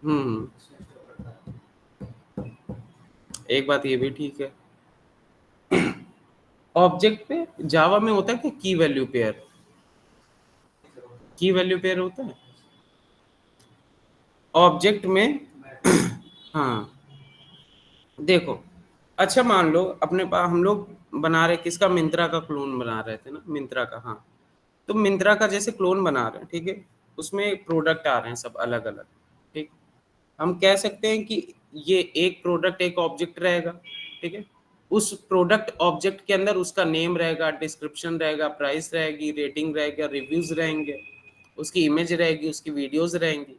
हम्म, एक बात ये भी ठीक है। ऑब्जेक्ट पे जावा में होता है कि की वैल्यू पेयर, की वैल्यू पेयर होता है ऑब्जेक्ट में। हाँ देखो, अच्छा मान लो अपने पास हम लोग बना रहे किसका, मिंत्रा का क्लोन बना रहे थे ना, मिंत्रा का। हाँ, तो मिंत्रा का जैसे क्लोन बना रहे हैं, ठीक है, उसमें प्रोडक्ट आ रहे हैं सब अलग अलग, ठीक। हम कह सकते हैं कि ये एक प्रोडक्ट एक ऑब्जेक्ट रहेगा, ठीक है। उस प्रोडक्ट ऑब्जेक्ट के अंदर उसका नेम रहेगा, डिस्क्रिप्शन रहेगा, प्राइस रहेगी, रेटिंग रहेगा, रिव्यूज रहेंगे, उसकी इमेज रहेगी, उसकी वीडियोज रहेंगी।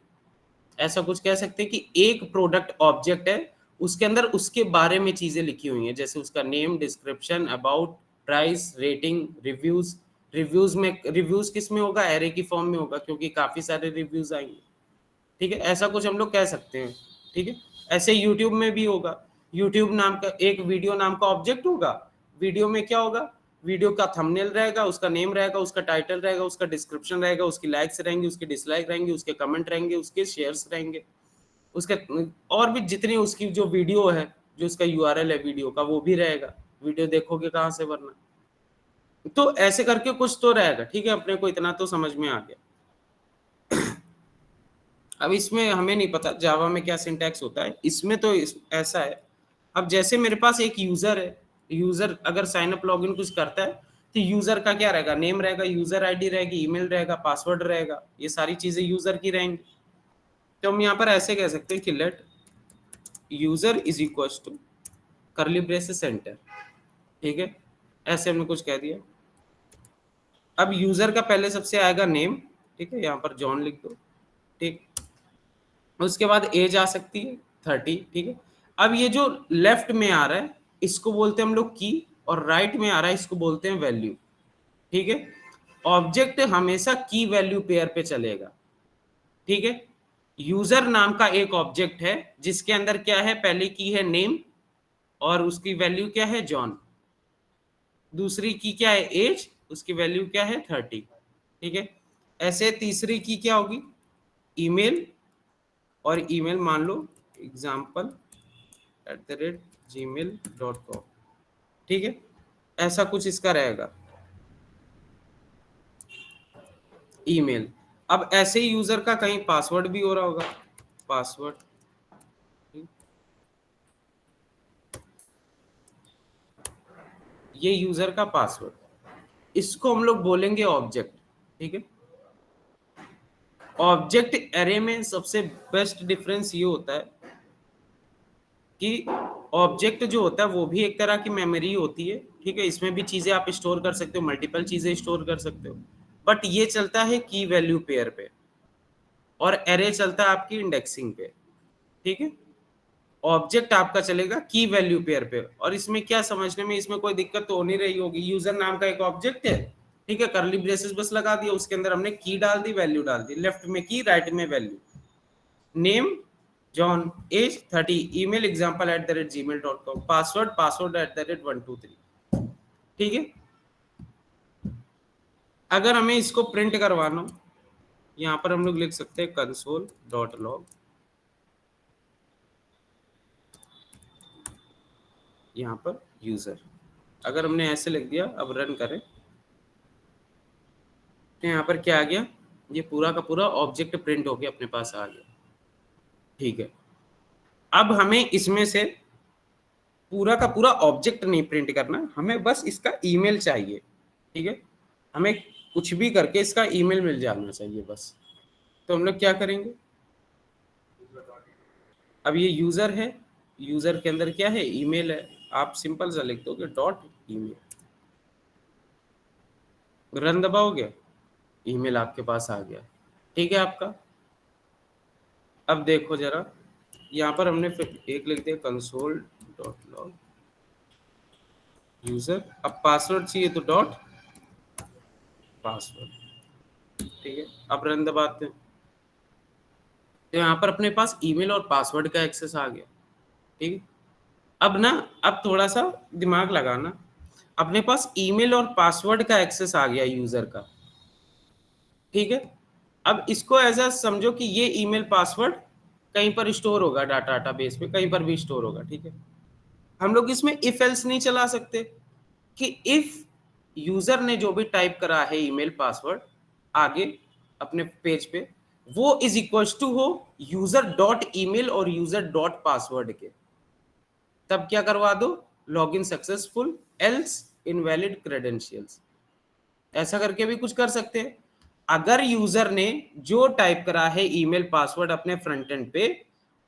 ऐसा कुछ कह सकते हैं कि एक प्रोडक्ट ऑब्जेक्ट है, उसके अंदर उसके बारे में चीजें लिखी हुई हैं, जैसे उसका name, description, about, price, rating, reviews. Reviews में, रिव्यूज किस में होगा, एरे की फॉर्म में होगा, क्योंकि काफी सारे रिव्यूज आएंगे, ठीक है। ऐसा कुछ हम लोग कह सकते हैं, ठीक है। ऐसे यूट्यूब में भी होगा, यूट्यूब नाम का एक वीडियो नाम का ऑब्जेक्ट होगा। वीडियो में क्या होगा, वीडियो का थंबनेल रहेगा, उसका नेम रहेगा, उसका टाइटल रहेगा, उसका डिस्क्रिप्शन रहेगा, उसकी लाइक्स रहेंगी, उसके डिसलाइक रहेंगे, उसके कमेंट रहेंगे, उसके शेयर्स रहेंगे, उसके और भी जितनी उसकी जो वीडियो है, जो उसका यूआरएल है वीडियो का, वो भी रहेगा। वीडियो देखोगे कहाँ से वरना। तो ऐसे करके कुछ तो रहेगा, ठीक है। अपने को इतना तो समझ में आ गया। अब इसमें हमें नहीं पता जावा में क्या सिंटैक्स होता है, इसमें तो ऐसा है। अब जैसे मेरे पास एक यूजर है, यूजर अगर साइन अप लॉगिन कुछ करता है, तो यूजर का क्या रहेगा, नेम रहेगा, यूजर आईडी रहेगी, ईमेल रहेगा, पासवर्ड रहेगा, ये सारी चीजें यूजर की रहेंगी। तो हम यहाँ पर ऐसे कह सकते हैं कि let user is equal to curly braces enter, ठीक है। ऐसे हमने कुछ कह दिया। अब यूजर का पहले सबसे आएगा नेम, ठीक है, यहाँ पर जॉन लिख दो, ठीक। उसके बाद एज आ सकती है 30, ठीक है। अब ये जो लेफ्ट में आ रहा है इसको बोलते हैं हम लोग की, और राइट में आ रहा है इसको बोलते हैं वैल्यू, ठीक है। ऑब्जेक्ट हमेशा की वैल्यू पेयर पे चलेगा, ठीक है। यूजर नाम का एक ऑब्जेक्ट है जिसके अंदर क्या है, पहले की है नेम और उसकी वैल्यू क्या है जॉन, दूसरी की क्या है एज, उसकी वैल्यू क्या है 30, ठीक है। ऐसे तीसरी की क्या होगी, ईमेल, और ईमेल मान लो example@gmail.com, ठीक है। ऐसा कुछ इसका रहेगा ईमेल। अब ऐसे ही यूजर का कहीं पासवर्ड भी हो रहा होगा, पासवर्ड, ये यूजर का पासवर्ड, इसको हम लोग बोलेंगे ऑब्जेक्ट, ठीक है। ऑब्जेक्ट एरे में सबसे बेस्ट डिफरेंस ये होता है कि ऑब्जेक्ट जो होता है वो भी एक तरह की मेमोरी होती है, ठीक है। इसमें भी चीजें आप स्टोर कर सकते हो, मल्टीपल चीजें स्टोर कर सकते हो, बट ये चलता है की वैल्यू पेयर पे, और एरे चलता है आपकी इंडेक्सिंग पे, ठीक है। ऑब्जेक्ट आपका चलेगा की वैल्यू पेयर पे। और इसमें क्या समझने में इसमें कोई दिक्कत तो हो नहीं रही होगी, यूजर नाम का एक ऑब्जेक्ट है, ठीक है, करली ब्रेसेस बस लगा दिया, उसके अंदर हमने की डाल दी, वैल्यू डाल दी, लेफ्ट में की, राइट में value, name John, age 30, email example@gmail.com, पासवर्ड@123, ठीक है। अगर हमें इसको प्रिंट करवाना, यहाँ पर हम लोग लिख सकते हैं console.log, यहाँ पर यूजर, अगर हमने ऐसे लिख दिया, अब रन करें तो यहाँ पर क्या आ गया, ये पूरा का पूरा ऑब्जेक्ट प्रिंट होके अपने पास आ गया, ठीक है। अब हमें इसमें से पूरा का पूरा ऑब्जेक्ट नहीं प्रिंट करना, हमें बस इसका ईमेल चाहिए, ठीक है। हमें कुछ भी करके इसका ईमेल मिल जाना चाहिए बस। तो हम लोग क्या करेंगे, अब ये यूजर है, यूजर के अंदर क्या है, ईमेल है, आप सिंपल सा लिख दोगे .email, रन दबाओगे, ईमेल आपके पास आ गया, ठीक है आपका। अब देखो जरा, यहाँ पर हमने फिर एक लिख दिया console.log यूजर, अब पासवर्ड चाहिए तो डॉट पासवर्ड, ठीक है। अब रन दबाते हैं तो यहाँ पर अपने पास ईमेल और पासवर्ड का एक्सेस आ गया, ठीक है। अब ना, अब थोड़ा सा दिमाग लगाना, अपने पास ईमेल और पासवर्ड का एक्सेस आ गया यूजर का, ठीक है। अब इसको ऐसा समझो कि ये ईमेल पासवर्ड कहीं पर स्टोर होगा, डाटा बेस में कहीं पर भी स्टोर होगा, ठीक है। हम लोग इसमें इफ एल्स नहीं चला सकते, कि इफ यूजर ने जो भी टाइप करा है ईमेल पासवर्ड आगे अपने पेज पे, वो इज इक्वल टू हो यूजर डॉट ईमेल और यूजर डॉट पासवर्ड के, तब क्या करवा दो, log in successful else invalid credentials. ऐसा करके भी कुछ कर सकते हैं। अगर यूजर ने जो टाइप करा है ईमेल पासवर्ड अपने फ्रंट एंड पे,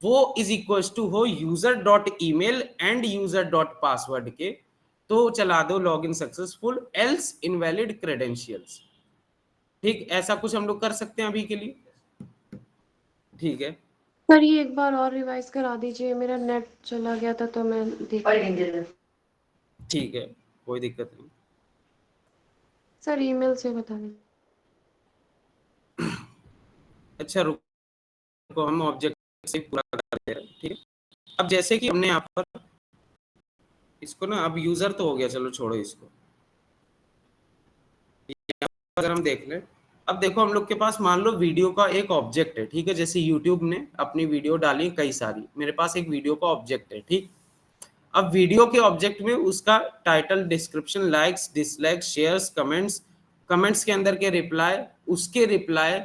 वो इज इक्वल टू हो user dot email and user dot password के, तो चला दो log in successful else invalid credentials. ठीक, ऐसा कुछ हम लोग कर सकते हैं अभी के लिए। ठीक है सर ये एक बार और रिवाइज करा दीजिए, मेरा नेट चला गया था तो मैं देख। ठीक है, कोई दिक्कत नहीं। सर ईमेल से बता दीजिए। अच्छा रुको, हम ऑब्जेक्ट से पूरा करते हैं। ठीक है, अब जैसे कि हमने यहाँ पर इसको ना, अब यूजर तो हो गया, चलो छोड़ो इसको। अगर हम देख लें, अब देखो हम लोग के पास मान लो वीडियो का एक ऑब्जेक्ट है। ठीक है, जैसे यूट्यूब ने अपनी वीडियो डाली कई सारी, मेरे पास एक वीडियो का ऑब्जेक्ट है। ठीक, अब वीडियो के ऑब्जेक्ट में उसका title, description, likes, dislikes, shares, comments, comments के अंदर के रिप्लाई, उसके रिप्लाई,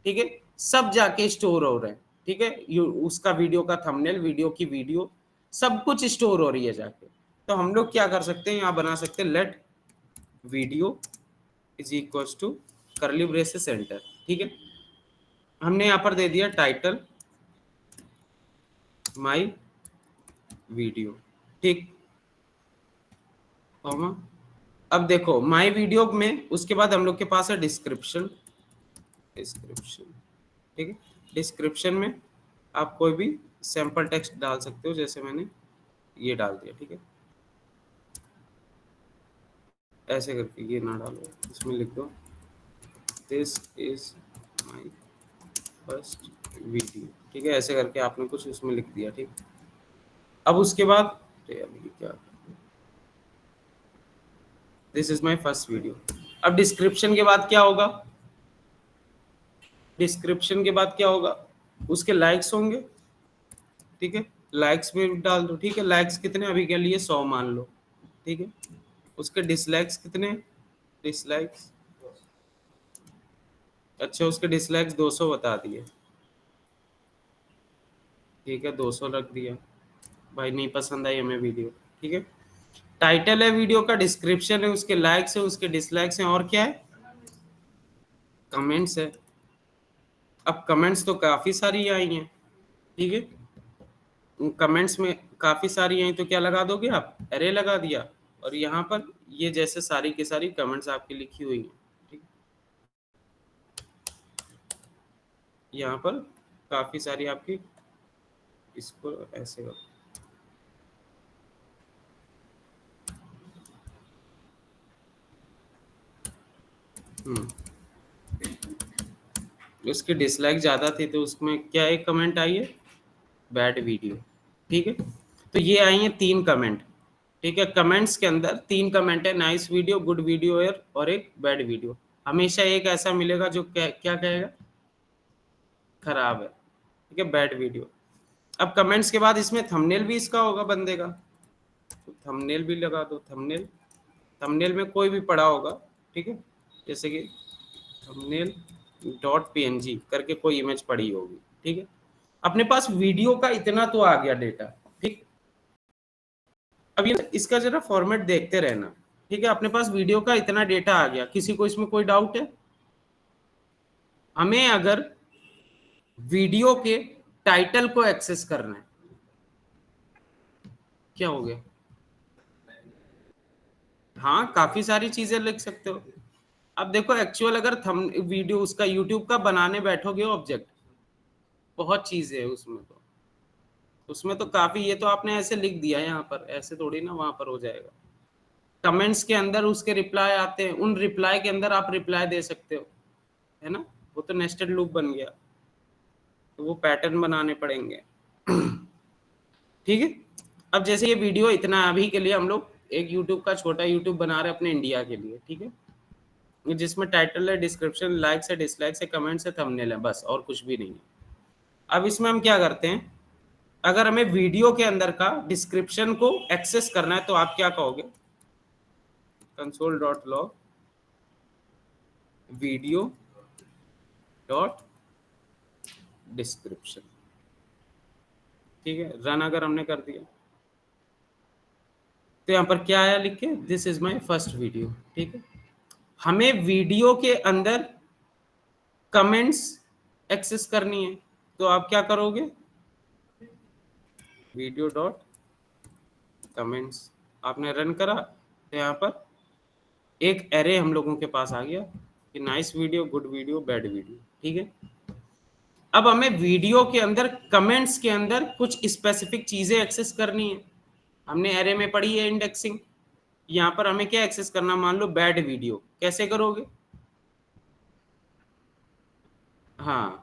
ठीक है, सब जाके स्टोर हो रहे हैं। ठीक है, उसका वीडियो का थंबनेल, वीडियो की वीडियो, सब कुछ स्टोर हो रही है जाके। तो हम लोग क्या कर सकते हैं, यहाँ बना सकते हैं let video is equal to curly braces enter. ठीक है, हमने यहाँ पर दे दिया टाइटल माई वीडियो। ठीक, अब देखो माई वीडियो में उसके बाद हम लोग के पास है डिस्क्रिप्शन। ठीक है, डिस्क्रिप्शन में आप कोई भी सैंपल टेक्स्ट डाल सकते हो, जैसे मैंने ये डाल दिया। ठीक है, ऐसे करके, ये ना डालो, इसमें लिख दो this is my first video. ठीक है, ऐसे करके आपने कुछ उसमें लिख दिया। ठीक, अब उसके बाद क्या, this is my first video. अब डिस्क्रिप्शन के बाद क्या होगा, डिस्क्रिप्शन के बाद क्या होगा, उसके लाइक्स होंगे। ठीक है, लाइक्स में डाल दो। ठीक है, लाइक्स कितने अभी के लिए 100 मान लो। ठीक है, उसके डिसलाइक्स कितने, डिसलाइक्स, अच्छा उसके डिसलाइक्स 200 बता दिए। ठीक है, 200 रख दिया, भाई नहीं पसंद आई हमें वीडियो। ठीक है, टाइटल है वीडियो का, डिस्क्रिप्शन है, उसके लाइक्स है, उसके डिसलाइक्स हैं, और क्या है, कमेंट्स है। अब कमेंट्स तो काफी सारी आई हैं। ठीक है, कमेंट्स में काफी सारी आई तो क्या लगा दोगे आप, अरे लगा दिया, और यहाँ पर ये जैसे सारी की सारी कमेंट्स आपकी लिखी हुई हैं। ठीक, यहाँ पर काफी सारी आपकी, इसको ऐसे करो, उसके डिसलाइक ज्यादा थे तो उसमें क्या एक कमेंट आई है, बैड वीडियो। ठीक है, तो ये आई है 3 कमेंट। ठीक है, कमेंट्स के अंदर 3 कमेंट है, नाइस वीडियो, गुड वीडियो और एक बैड वीडियो। हमेशा एक ऐसा मिलेगा जो क्या कहेगा, खराब है। ठीक है, बैड वीडियो। अब कमेंट्स के बाद इसमें थंबनेल भी इसका होगा बंदे का, तो थंबनेल भी लगा दो। थंबनेल, थंबनेल में कोई भी पड़ा होगा। ठीक है, जैसे कि थंबनेल डॉट png करके कोई इमेज पड़ी होगी। ठीक है, अपने पास वीडियो का इतना तो आ गया डेटा। ठीक, अब ये इसका जरा फॉर्मेट देखते रहना। ठीक है, अपने पास वीडियो का इतना डेटा आ गया, किसी को इसमें कोई डाउट है? हमें अगर वीडियो के टाइटल को एक्सेस करना है, क्या हो गया, हाँ काफी सारी चीजें लिख सकते हो। अब देखो एक्चुअल अगर थंब वीडियो उसका यूट्यूब का बनाने बैठोगे ऑब्जेक्ट, बहुत चीजें है उसमें, तो उसमें तो काफी, ये तो आपने ऐसे लिख दिया है यहाँ पर, ऐसे थोड़ी ना वहां पर हो जाएगा। कमेंट्स के अंदर उसके रिप्लाई आते हैं, उन रिप्लाई के अंदर आप रिप्लाई दे सकते हो, है ना, वो तो नेस्टेड लूप बन गया, तो वो पैटर्न बनाने पड़ेंगे। ठीक है, अब जैसे ये वीडियो इतना अभी के लिए हम लोग एक यूट्यूब का छोटा यूट्यूब बना रहे हैं अपने इंडिया के लिए। ठीक है, जिसमें टाइटल है, डिस्क्रिप्शन, लाइक्स है, डिसलाइक्स है, कमेंट्स है, थंबनेल है, बस और कुछ भी नहीं है। अब इसमें हम क्या करते हैं, अगर हमें वीडियो के अंदर का डिस्क्रिप्शन को एक्सेस करना है तो आप क्या कहोगे, console dot log video dot description, ठीक है। रन अगर हमने कर दिया तो यहाँ पर क्या आया लिख के, this is my first video, ठीक है। हमें वीडियो के अंदर कमेंट्स एक्सेस करनी है, तो आप क्या करोगे, वीडियो डॉट कमेंट्स, आपने रन करा तो यहाँ पर एक एरे हम लोगों के पास आ गया कि nice video, good video, bad video, ठीक है। अब हमें वीडियो के अंदर कमेंट्स के अंदर कुछ स्पेसिफिक चीजें एक्सेस करनी है। हमने एरे में पढ़ी है इंडेक्सिंग, यहाँ पर हमें क्या एक्सेस करना, मान लो बैड वीडियो, कैसे करोगे, हाँ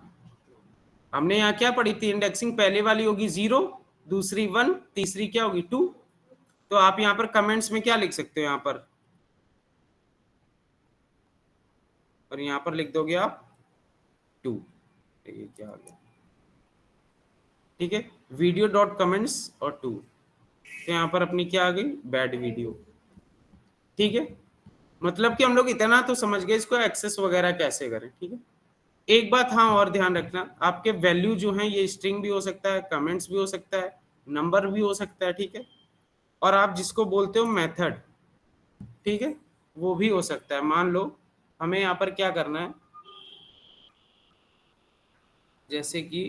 हमने यहाँ क्या पढ़ी थी इंडेक्सिंग, पहले वाली होगी 0, दूसरी 1, तीसरी क्या होगी 2। तो आप यहाँ पर कमेंट्स में क्या लिख सकते हो यहाँ पर, और यहाँ पर लिख दोगे आप 2, ये क्या आ गया, ठीक है। वीडियो डॉट कमेंट्स और 2, तो यहाँ पर अपनी क्या आ गई, बैड वीडियो, ठीक है। मतलब कि हम लोग इतना तो समझ गए इसको एक्सेस वगैरह कैसे करें, ठीक है। एक बात हाँ और ध्यान रखना, आपके वैल्यू जो है ये स्ट्रिंग भी हो सकता है, कमेंट्स भी हो सकता है, नंबर भी हो सकता है, ठीक है। और आप जिसको बोलते हो मेथड, ठीक है, वो भी हो सकता है। मान लो हमें यहाँ पर क्या करना है, जैसे कि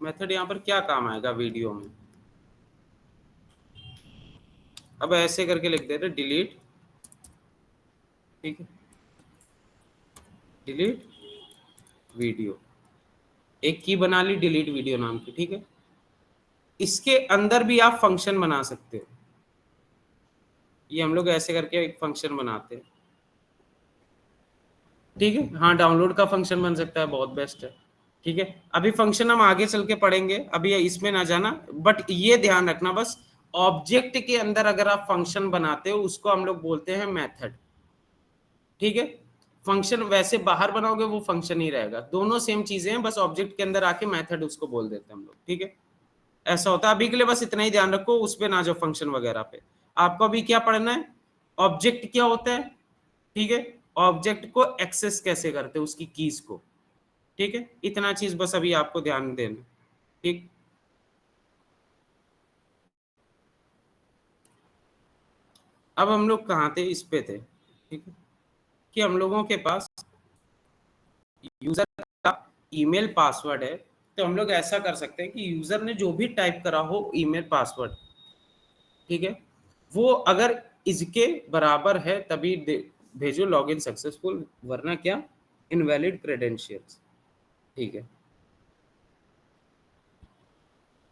मेथड यहाँ पर क्या काम आएगा वीडियो में, अब ऐसे करके लिख देते डिलीट, ठीक है, डिलीट वीडियो, एक की बना ली डिलीट वीडियो नाम की, ठीक है। इसके अंदर भी आप फंक्शन बना सकते हो, ये हम लोग ऐसे करके एक फंक्शन बनाते हैं, ठीक है। हाँ डाउनलोड का फंक्शन बन सकता है, बहुत बेस्ट है, ठीक है। अभी फंक्शन हम आगे चल के पढ़ेंगे, अभी इसमें ना जाना, बट ये ध्यान रखना बस, ऑब्जेक्ट के अंदर अगर आप फंक्शन बनाते हो उसको हम लोग बोलते हैं मेथड, ठीक है। फंक्शन वैसे बाहर बनाओगे वो फंक्शन ही रहेगा, दोनों सेम चीजें हैं, बस ऑब्जेक्ट के अंदर आके मेथड उसको बोल देते हैं हम लोग, ठीक है। ऐसा होता है, अभी के लिए बस इतना ही ध्यान रखो, उस पे ना जाओ फंक्शन वगैरह पे। आपको अभी क्या पढ़ना है, ऑब्जेक्ट क्या होता है, ठीक है, ऑब्जेक्ट को एक्सेस कैसे करते हैं उसकी कीज को, ठीक है। इतना चीज बस अभी आपको ध्यान देना, ठीक। अब हम लोग कहाँ थे, इस पे थे, ठीक है, कि हम लोगों के पास यूजर का ईमेल पासवर्ड है, तो हम लोग ऐसा कर सकते हैं कि यूजर ने जो भी टाइप करा हो ईमेल पासवर्ड, ठीक है, वो अगर इसके बराबर है तभी भेजो लॉगिन सक्सेसफुल, वरना क्या, इनवैलिड क्रेडेंशियल्स, ठीक है।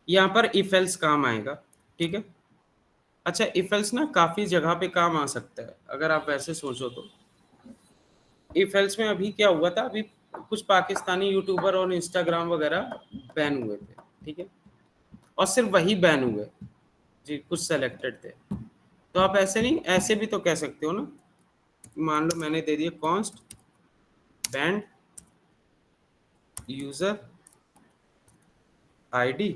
यहाँ पर इफ एल्स काम आएगा, ठीक है। अच्छा इफ एल्स ना काफी जगह पे काम आ सकता है, अगर आप वैसे सोचो तो। इफ एल्स में अभी क्या हुआ था, अभी कुछ पाकिस्तानी यूट्यूबर और इंस्टाग्राम वगैरह बैन हुए थे, ठीक है, और सिर्फ वही बैन हुए जी, कुछ सेलेक्टेड थे। तो आप ऐसे नहीं, ऐसे भी तो कह सकते हो ना, मान लो मैंने दे दिया कॉन्स्ट बैंड यूजर आईडी,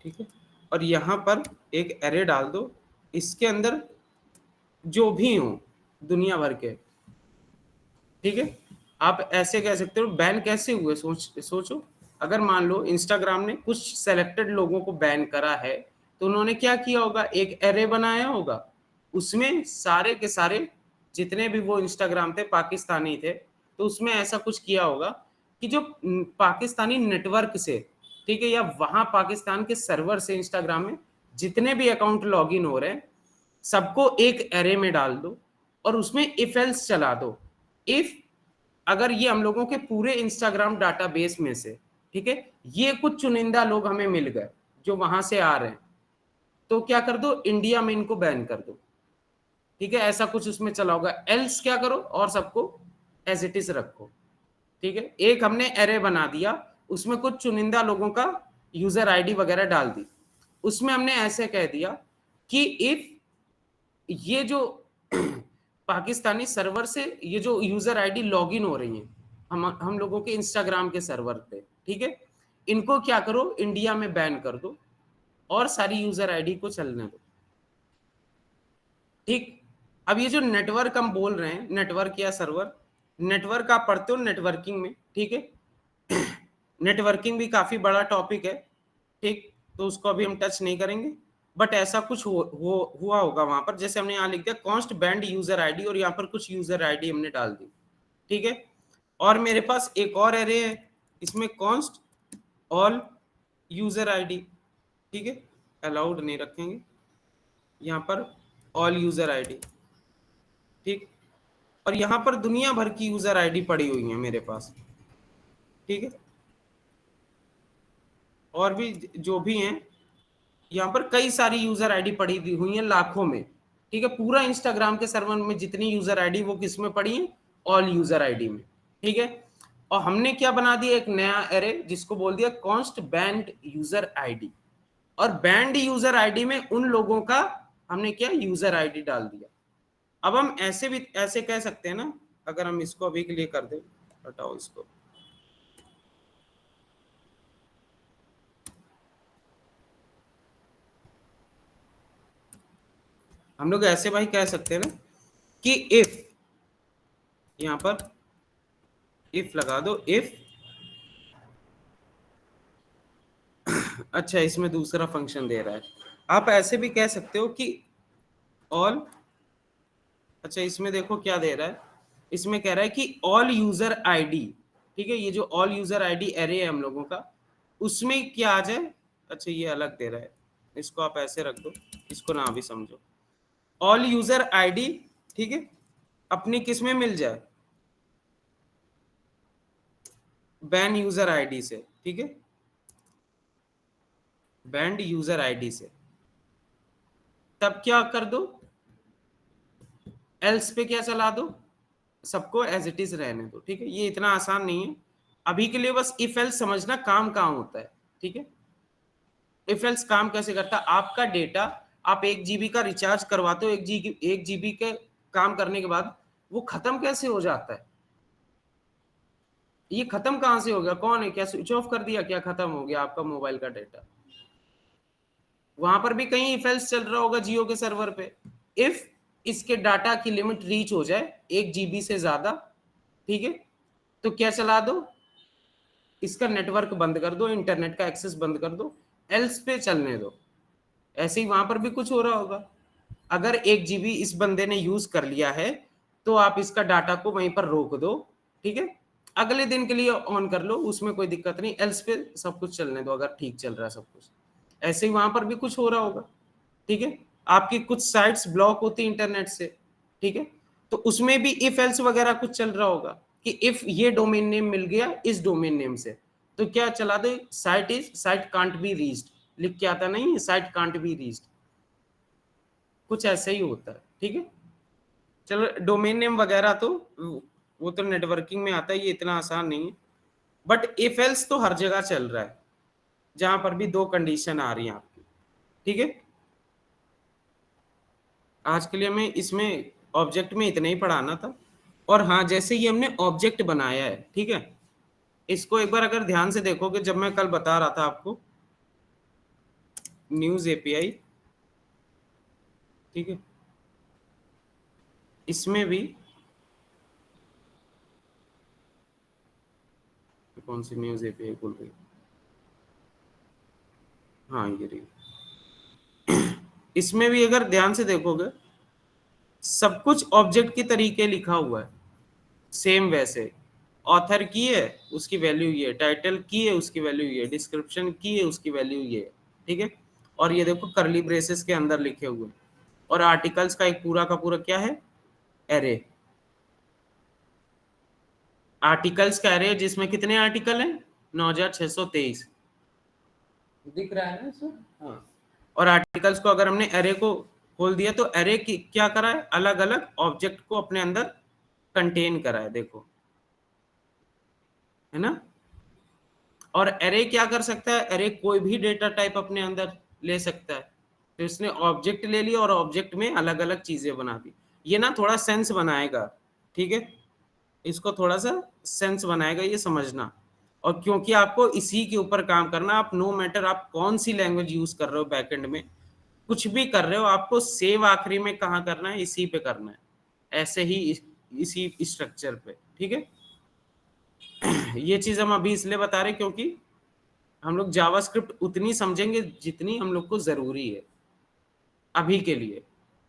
ठीक है, और यहाँ पर एक एरे डाल दो, इसके अंदर जो भी हो दुनिया भर के, ठीक है। आप ऐसे कह सकते हो, बैन कैसे हुए, सोचो, अगर मान लो इंस्टाग्राम ने कुछ सेलेक्टेड लोगों को बैन करा है, तो उन्होंने क्या किया होगा, एक एरे बनाया होगा, उसमें सारे के सारे जितने भी वो इंस्टाग्राम थे पाकिस्तानी थे, तो उसमें ऐसा कुछ किया होगा कि जो पाकिस्तानी नेटवर्क से, ठीक है, या वहां पाकिस्तान के सर्वर से इंस्टाग्राम में जितने भी अकाउंट लॉगिन हो रहे हैं सबको एक एरे में डाल दो, और उसमें इफ एल्स चला दो। इफ अगर ये हम लोगों के पूरे इंस्टाग्राम डाटाबेस में से, ठीक है, ये कुछ चुनिंदा लोग हमें मिल गए जो वहां से आ रहे हैं, तो क्या कर दो, इंडिया में इनको बैन कर दो, ठीक है, ऐसा कुछ उसमें चला होगा। एल्स क्या करो, और सबको एज इट इज रखो, ठीक है। एक हमने एरे बना दिया, उसमें कुछ चुनिंदा लोगों का यूजर आईडी वगैरह डाल दी, उसमें हमने ऐसे कह दिया कि इफ ये जो पाकिस्तानी सर्वर से ये जो यूजर आईडी लॉगिन हो रही है हम लोगों के इंस्टाग्राम के सर्वर पे, ठीक है, इनको क्या करो, इंडिया में बैन कर दो और सारी यूजर आईडी को चलने दो, ठीक। अब ये जो नेटवर्क हम बोल रहे हैं, नेटवर्क या सर्वर, नेटवर्क आप पढ़ते हो नेटवर्किंग में, ठीक है। नेटवर्किंग भी काफी बड़ा टॉपिक है, ठीक, तो उसको अभी हम टच नहीं करेंगे, बट ऐसा कुछ हुआ होगा वहां पर, जैसे हमने यहाँ लिख दिया कॉन्स्ट बैंड यूजर आईडी, और यहाँ पर कुछ यूजर आईडी हमने डाल दी, ठीक है। और मेरे पास एक और एरे है, इसमें कॉन्स्ट ऑल यूजर आईडी, ठीक है, अलाउड नहीं रखेंगे, यहाँ पर ऑल यूजर आईडी, ठीक। और यहाँ पर दुनिया भर की यूजर आईडी पड़ी हुई है मेरे पास, ठीक है, और भी जो भी हैं, यहाँ पर कई सारी यूजर आईडी पड़ी हुई हैं लाखों में, ठीक है। पूरा इंस्टाग्राम के सर्वर में जितनी यूजर आईडी वो किस में पड़ी है, ऑल यूजर आईडी में, ठीक है। और हमने क्या बना दिया, एक नया एरे जिसको बोल दिया कॉन्स्ट बैंड यूजर आईडी, और बैंड यूजर आईडी में उन लोगों का हमने क्या यूजर आईडी डाल दिया। अब हम ऐसे भी ऐसे कह सकते हैं ना, अगर हम इसको अभी के लिए कर दें, हटाओ इसको, हम लोग ऐसे भाई कह सकते हैं ना कि इफ, यहां पर इफ लगा दो, इफ अच्छा इसमें दूसरा फंक्शन दे रहा है, आप ऐसे भी कह सकते हो कि ऑल, अच्छा इसमें देखो क्या दे रहा है, इसमें कह रहा है कि ऑल यूजर आईडी, ठीक है, ये जो ऑल यूजर आईडी एरे है हम लोगों का, उसमें क्या आ जाए, अच्छा ये अलग दे रहा है, इसको आप ऐसे रख दो, इसको ना भी समझो, ऑल यूजर आईडी, ठीक है, अपनी किस में मिल जाए, बैन यूजर आईडी से, ठीक है, बैंड यूजर आईडी से, तब क्या कर दो, एल्स पे क्या चला दो, सबको एज इट इज रहने दो, ठीक है। ये इतना आसान नहीं है अभी के लिए, बस इफ एल्स समझना काम कहाँ होता है, ठीक है। इफ एल्स काम कैसे करता है, आपका डेटा, आप 1 GB का रिचार्ज करवाते हो, 1 GB के काम करने के बाद वो खत्म कैसे हो जाता है, ये खत्म कहां से हो गया, कौन है, क्या स्विच ऑफ कर दिया, क्या खत्म हो गया आपका मोबाइल का डेटा, वहां पर भी कहीं इफ एल्स चल रहा होगा जियो के सर्वर पे। इफ इसके डाटा की लिमिट रीच हो जाए 1 GB से ज्यादा, ठीक है, तो क्या चला दो, इसका नेटवर्क बंद कर दो, इंटरनेट का एक्सेस बंद कर दो, एल्स पे चलने दो। ऐसे ही वहां पर भी कुछ हो रहा होगा, अगर 1 GB इस बंदे ने यूज कर लिया है तो आप इसका डाटा को वहीं पर रोक दो, ठीक है, अगले दिन के लिए ऑन कर लो, उसमें कोई दिक्कत नहीं, एल्स पे सब कुछ चलने दो अगर ठीक चल रहा है सब कुछ। ऐसे ही वहां पर भी कुछ हो रहा होगा, ठीक है, आपकी कुछ साइट्स ब्लॉक होती इंटरनेट से, ठीक है, तो उसमें भी इफ एल्स वगैरह कुछ चल रहा होगा कि इफ ये डोमेन नेम मिल गया इस डोमेन नेम से, तो क्या चला दो, साइट कांट बी रीच्ड, लिख के आता नहीं, साइट कांट बी रीच्ड, कुछ ऐसे ही होता है, ठीक है। चलो डोमेन नेम वगैरह तो वो तो नेटवर्किंग में आता है, ये इतना आसान नहीं है, बट इफ एल्स तो हर जगह चल रहा है जहां पर भी 2 कंडीशन आ रही हैं आपकी, ठीक है। आज के लिए हमें इसमें ऑब्जेक्ट में इतना ही पढ़ाना था। और हाँ, जैसे ही हमने ऑब्जेक्ट बनाया है, ठीक है, इसको एक बार अगर ध्यान से देखोगे, जब मैं कल बता रहा था आपको न्यूज एपीआई, ठीक है, इसमें भी कौन सी न्यूज एपीआई बोल रही, हाँ ये रही, इसमें भी अगर ध्यान से देखोगे सब कुछ ऑब्जेक्ट की तरीके लिखा हुआ है, सेम वैसे, ऑथर की है उसकी वैल्यू ये, टाइटल की है उसकी वैल्यू ये, डिस्क्रिप्शन की है उसकी वैल्यू ये, ठीक है। और ये देखो करली ब्रेसेस के अंदर लिखे हुए, और आर्टिकल्स का एक पूरा का पूरा क्या है, एरे, आर्टिकल्स का एरे, जिसमें कितने आर्टिकल हैं, 9623, दिख रहा है ना इसमें, हाँ। और आर्टिकल्स को अगर हमने एरे को खोल दिया तो एरे की क्या करा है, अलग अलग ऑब्जेक्ट को अपने अंदर कंटेन करा है, देखो, है ना। और एरे क्या कर सकता है, एरे कोई भी डेटा टाइप अपने अंदर ले सकता है, तो इसने ऑब्जेक्ट ले लिया और ऑब्जेक्ट में अलग अलग चीजें बना दी, ये ना थोड़ा सेंस बनाएगा, ठीक है, इसको थोड़ा सा सेंस बनाएगा, ये समझना। और क्योंकि आपको इसी के ऊपर काम करना, आप नो मैटर आप कौन सी लैंग्वेज यूज कर रहे हो बैकएंड में, कुछ भी कर रहे हो आपको सेव आखिरी में कहाँ करना है, इसी पे करना है, ऐसे ही इसी स्ट्रक्चर पे, ठीक है। ये चीज हम अभी इसलिए बता रहे क्योंकि हम लोग जावास्क्रिप्ट उतनी समझेंगे जितनी हम लोग को जरूरी है अभी के लिए।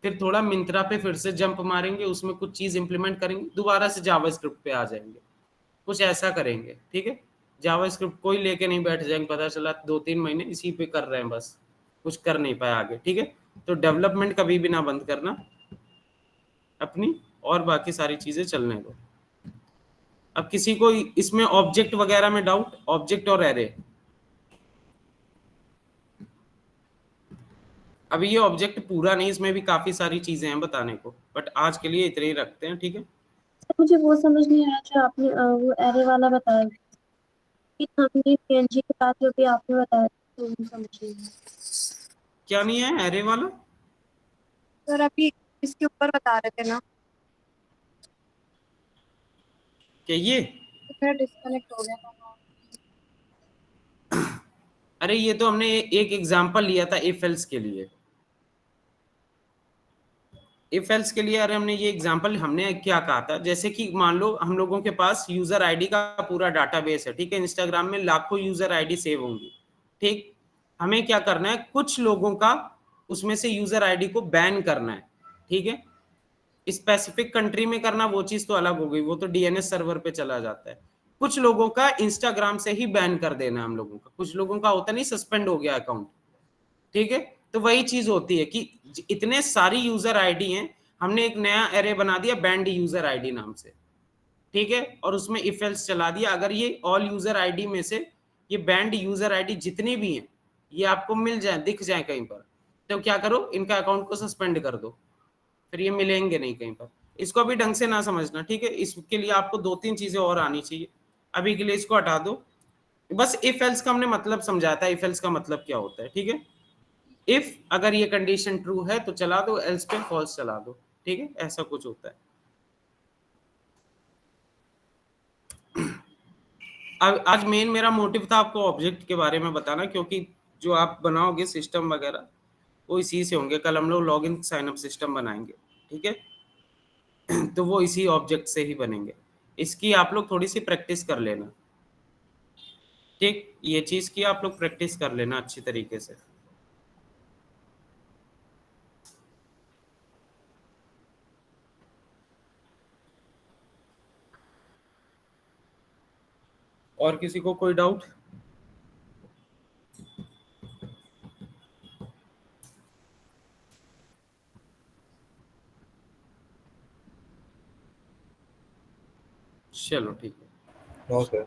फिर थोड़ा मिंत्रा पे फिर से जंप मारेंगे, उसमें कुछ चीज इंप्लीमेंट करेंगे, दोबारा से जावास्क्रिप्ट पे आ जाएंगे, कुछ ऐसा करेंगे, ठीक है। जावास्क्रिप्ट कोई लेके नहीं बैठ जाएंगे, पता चला 2-3 महीने इसी पे कर रहे हैं बस, कुछ कर नहीं पाया आगे, ठीक है। तो डेवलपमेंट कभी भी ना बंद करना अपनी, और बाकी सारी चीजें चलने दो। अब किसी को इसमें ऑब्जेक्ट वगैरह में डाउट, ऑब्जेक्ट और एरे। अभी ये ऑब्जेक्ट पूरा नहीं, इसमें भी काफी सारी चीजें हैं बताने को, बट आज के लिए इतने ही रखते हैं, ठीक है। मुझे वो समझ नहीं आया जो आपने वो एरे वाला बताया कि हमने पीएनजी के बाद जो भी आपने बताया तो वो समझ नहीं आया। क्या नहीं है एरे वाला? सर अभी इसके ऊपर बता रहे थे ना, क्या ये? तो मेरा डिस्कनेक्ट हो गया था। अरे ये तो हमने एक एग्जांपल लिया था इफ एल्स के लिए, इफ एल्स के लिए। अरे हमने ये एग्जांपल, हमने क्या कहा था, जैसे कि मान लो हम लोगों के पास यूजर आईडी का पूरा डाटाबेस है, ठीक है। इंस्टाग्राम में लाखों यूजर आईडी सेव होंगी, ठीक। हमें क्या करना है, कुछ लोगों का उसमें से यूजर आईडी को बैन करना है, ठीक है। स्पेसिफिक कंट्री में करना वो चीज तो अलग हो गई, वो तो डीएनएस सर्वर पे चला जाता है। कुछ लोगों का इंस्टाग्राम से ही बैन कर देना है हम लोगों का, कुछ लोगों का होता नहीं सस्पेंड हो गया अकाउंट, ठीक है। तो वही चीज होती है कि इतने सारी यूजर आईडी हैं, हमने एक नया एरे बना दिया बैंड यूजर आईडी नाम से, ठीक है। और उसमें इफ एल्स चला दिया, अगर ये ऑल यूजर आईडी में से ये बैंड यूजर आईडी जितनी भी हैं ये आपको मिल जाए, दिख जाए कहीं पर, तो क्या करो, इनका अकाउंट को सस्पेंड कर दो, फिर ये मिलेंगे नहीं कहीं पर। इसको अभी ढंग से ना समझना, ठीक है। इसके लिए आपको 2-3 चीजें और आनी चाहिए, अभी के लिए इसको हटा दो। बस इफ एल्स का हमने मतलब समझाया था, इफ एल्स का मतलब क्या होता है, ठीक है। इफ अगर ये कंडीशन ट्रू है तो चला दो, एल्स पे फॉल्स चला दो, ठीक है, ऐसा कुछ होता है। अब आज मेन मेरा मोटिव था आपको ऑब्जेक्ट के बारे में बताना, क्योंकि जो आप बनाओगे सिस्टम वगैरह वो इसी से होंगे। कल हम लोग लॉगिन साइन अप सिस्टम बनाएंगे, ठीक है। तो वो इसी ऑब्जेक्ट से ही बनेंगे। इसकी आप लोग थोड़ी सी प्रैक्टिस कर लेना, ठीक। ये चीज की आप लोग प्रैक्टिस कर लेना अच्छी तरीके से। और किसी को कोई डाउट? चलो ठीक है। No sir.